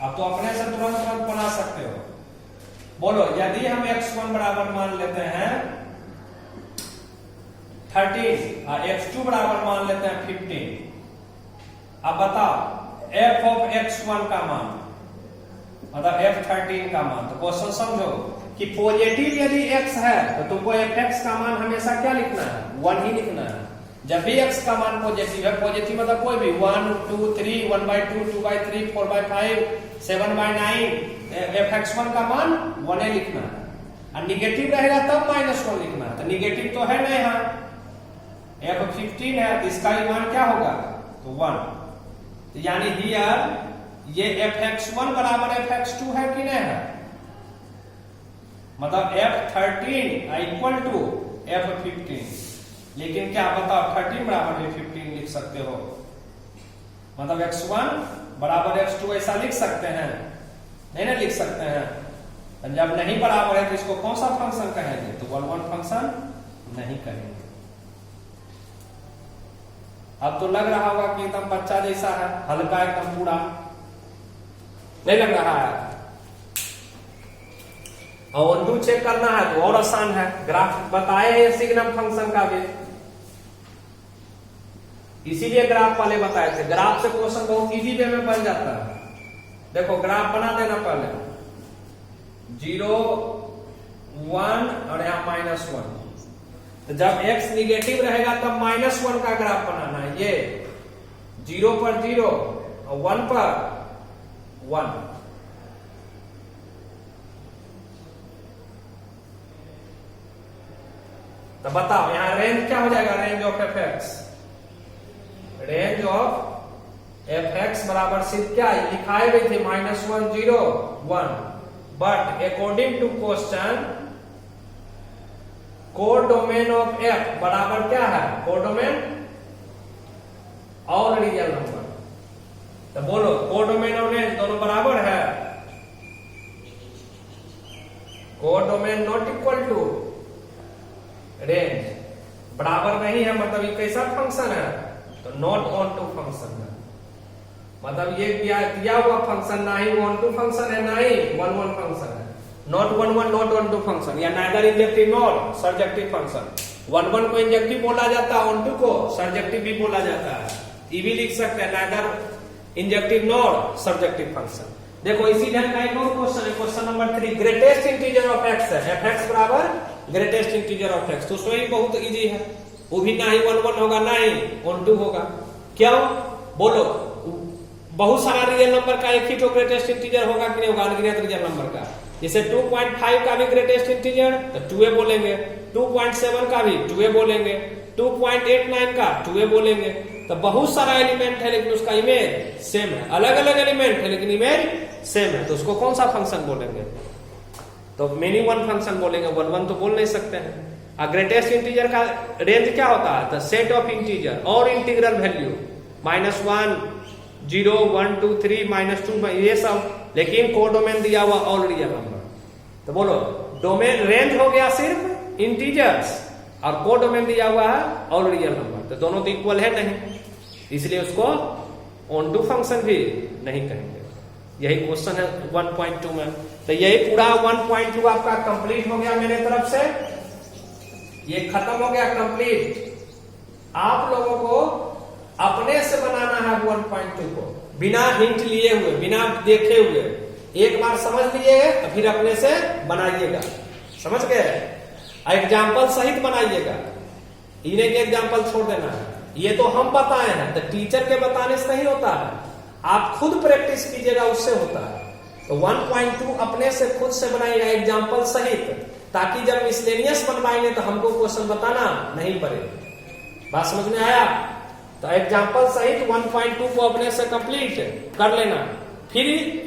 अब तो अपने से तुरंत बना सकते हो। बोलो यदि हम x1 बराबर मान लेते हैं 13 और x2 बराबर मान लेते हैं 15, अब बताओ f ऑफ x1 का मान मतलब f13 का मान। तो क्वेश्चन समझो कि पॉजिटिव यदि x है तो तुमको fx का मान हमेशा क्या लिखना है, 1 ही लिखना है। जब भी x का मान पॉजिटिव है, पॉजिटिव मतलब कोई भी 1 2 3 1/2 2/3 4/5 7/9, fx1 का मान 1 ही लिखना है। और निगेटिव रहेगा तब -1 लिखना है। तो निगेटिव तो है नहीं, यहाँ f15 है तो इसका मान क्या होगा, तो 1। तो यानी हियर ये fx1 बराबर fx2 है कि नहीं है? मतलब f13 इक्वल टू f15, लेकिन क्या बताओ 13 बराबर f15 लिख सकते हो, मतलब x1 बराबर x2 ऐसा लिख सकते हैं? नहीं ना लिख सकते हैं। जब नहीं बराबर है तो इसको कौन सा फंक्शन कहेंगे? तो 1 फंक्शन नहीं कहेंगे। अब तो लग रहा होगा कि एकदम बच्चा जैसा है, हल्का एकदम पूरा नहीं लग रहा है। और ऑन टू चेक करना है तो और आसान है, ग्राफ बताए हैं सिग्नम फंक्शन का भी, इसीलिए ग्राफ वाले बताए थे। ग्राफ से क्वेश्चन बहुत इजी वे में बन जाता है। देखो ग्राफ बना देना पहले, 0 1 और यहाँ -1, तो जब x निगेटिव रहेगा तब -1 का ग्राफ बनाना है। ये 0 पर 0 और 1 पर 1। तो बताओ यहां रेंज क्या हो जाएगा? Range of fx, range of fx बराबर सिर्फ क्या लिखाए हुए थे? -1 0 1, but according to question codomain of f बराबर क्या है? कोडोमेन और रियल नंबर। तो बोलो कोडोमेन और रेंज दोनों बराबर है? Codomain not equal to range, बराबर नहीं है, मतलब ये कैसा फंक्शन है? तो नॉट ऑन टू फंक्शन है। मतलब ये दिया हुआ फंक्शन ना ही ऑन टू फंक्शन है, ना ही 1 फंक्शन है। Not 1 not onto function, या neither injective not surjective function. 1 को इंजेक्टिव बोला जाता है, ऑन टू को सर्जेक्टिव भी बोला जाता है। ये भी लिख सकते हैं neither injective not surjective function. देखो इसी ढंग का एक और क्वेश्चन है, question number 3, greatest integer of x है, fx बराबर ग्रेटेस्ट इंटीजर ऑफ x। तो स्वयं बहुत इजी है, वो भी ना ही 1 होगा ना ही 1 होगा। क्यों बोलो? बहुत सारा रियल नंबर का एक ही तो ग्रेटेस्ट इंटीजर होगा कि नहीं होगा? अनगिनत रियल नंबर का, जैसे 2.5 का भी ग्रेटेस्ट इंटीजर तो 2a बोलेंगे, 2.7 का भी 2a बोलेंगे, 2.89 का 2a बोलेंगे। तो बहुत सारा एलिमेंट है लेकिन उसका इमेज सेम है, अलग अलग एलिमेंट है लेकिन इमेज सेम है, तो उसको कौन सा फंक्शन बोलेंगे? तो मेनी वन फंक्शन बोलेंगे, 1 तो बोल नहीं सकते हैं। ग्रेटेस्ट इंटीजर का रेंज क्या होता है? द सेट ऑफ इंटीजर और इंटीग्रल वैल्यू, -1 0 1 2 3 -2 ये सब, लेकिन कोडोमेन दिया हुआ ऑल रियल नंबर। तो बोलो डोमेन रेंज हो गया सिर्फ इंटीजर्स और कोडोमेन दिया हुआ है ऑल रियल नंबर, तो दोनों तो इक्वल है नहीं, इसलिए उसको ऑन टू फंक्शन भी नहीं कहेंगे। यही क्वेश्चन है 1.2 में। तो यही पूरा 1.2 आपका कंप्लीट हो गया मेरे तरफ से, ये खत्म हो गया कंप्लीट। आप लोगों को अपने से बनाना है 1.2 को, बिना हिंट लिए हुए, बिना देखे हुए। एक बार समझ लिए तो फिर अपने से बनाइएगा, समझ गए? एग्जाम्पल सहित बनाइएगा, इन्हें के एग्जाम्पल छोड़ देना है। ये तो हम बताए हैं, तो टीचर के बताने से नहीं होता है, आप खुद प्रैक्टिस कीजिएगा, उससे होता है। तो 1.2 अपने से खुद से बनाइएगा एग्जाम्पल सहित, ताकि जब मिसलेनियस बनवाएंगे तो हमको क्वेश्चन बताना नहीं पड़ेगा। बात समझ में आया? तो एग्जाम्पल सहित 1.2 को अपने से कंप्लीट कर लेना, फिर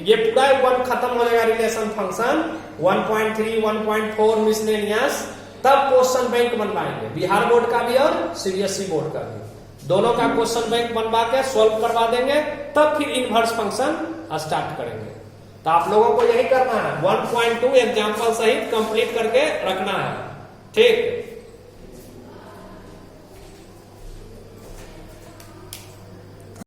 ये पूरा 1 खत्म हो जाएगा रिलेशन फंक्शन। 1.3 1.4 मिसलेनियस, तब क्वेश्चन बैंक बनवाएंगे, बिहार बोर्ड का भी और सीबीएसई बोर्ड का भी, दोनों का क्वेश्चन बैंक बनवा के सॉल्व करवा देंगे, तब फिर इनवर्स फंक्शन स्टार्ट करेंगे। तो आप लोगों को यही करना है, 1.2 एग्जाम्पल सहित कंप्लीट करके रखना है, ठीक।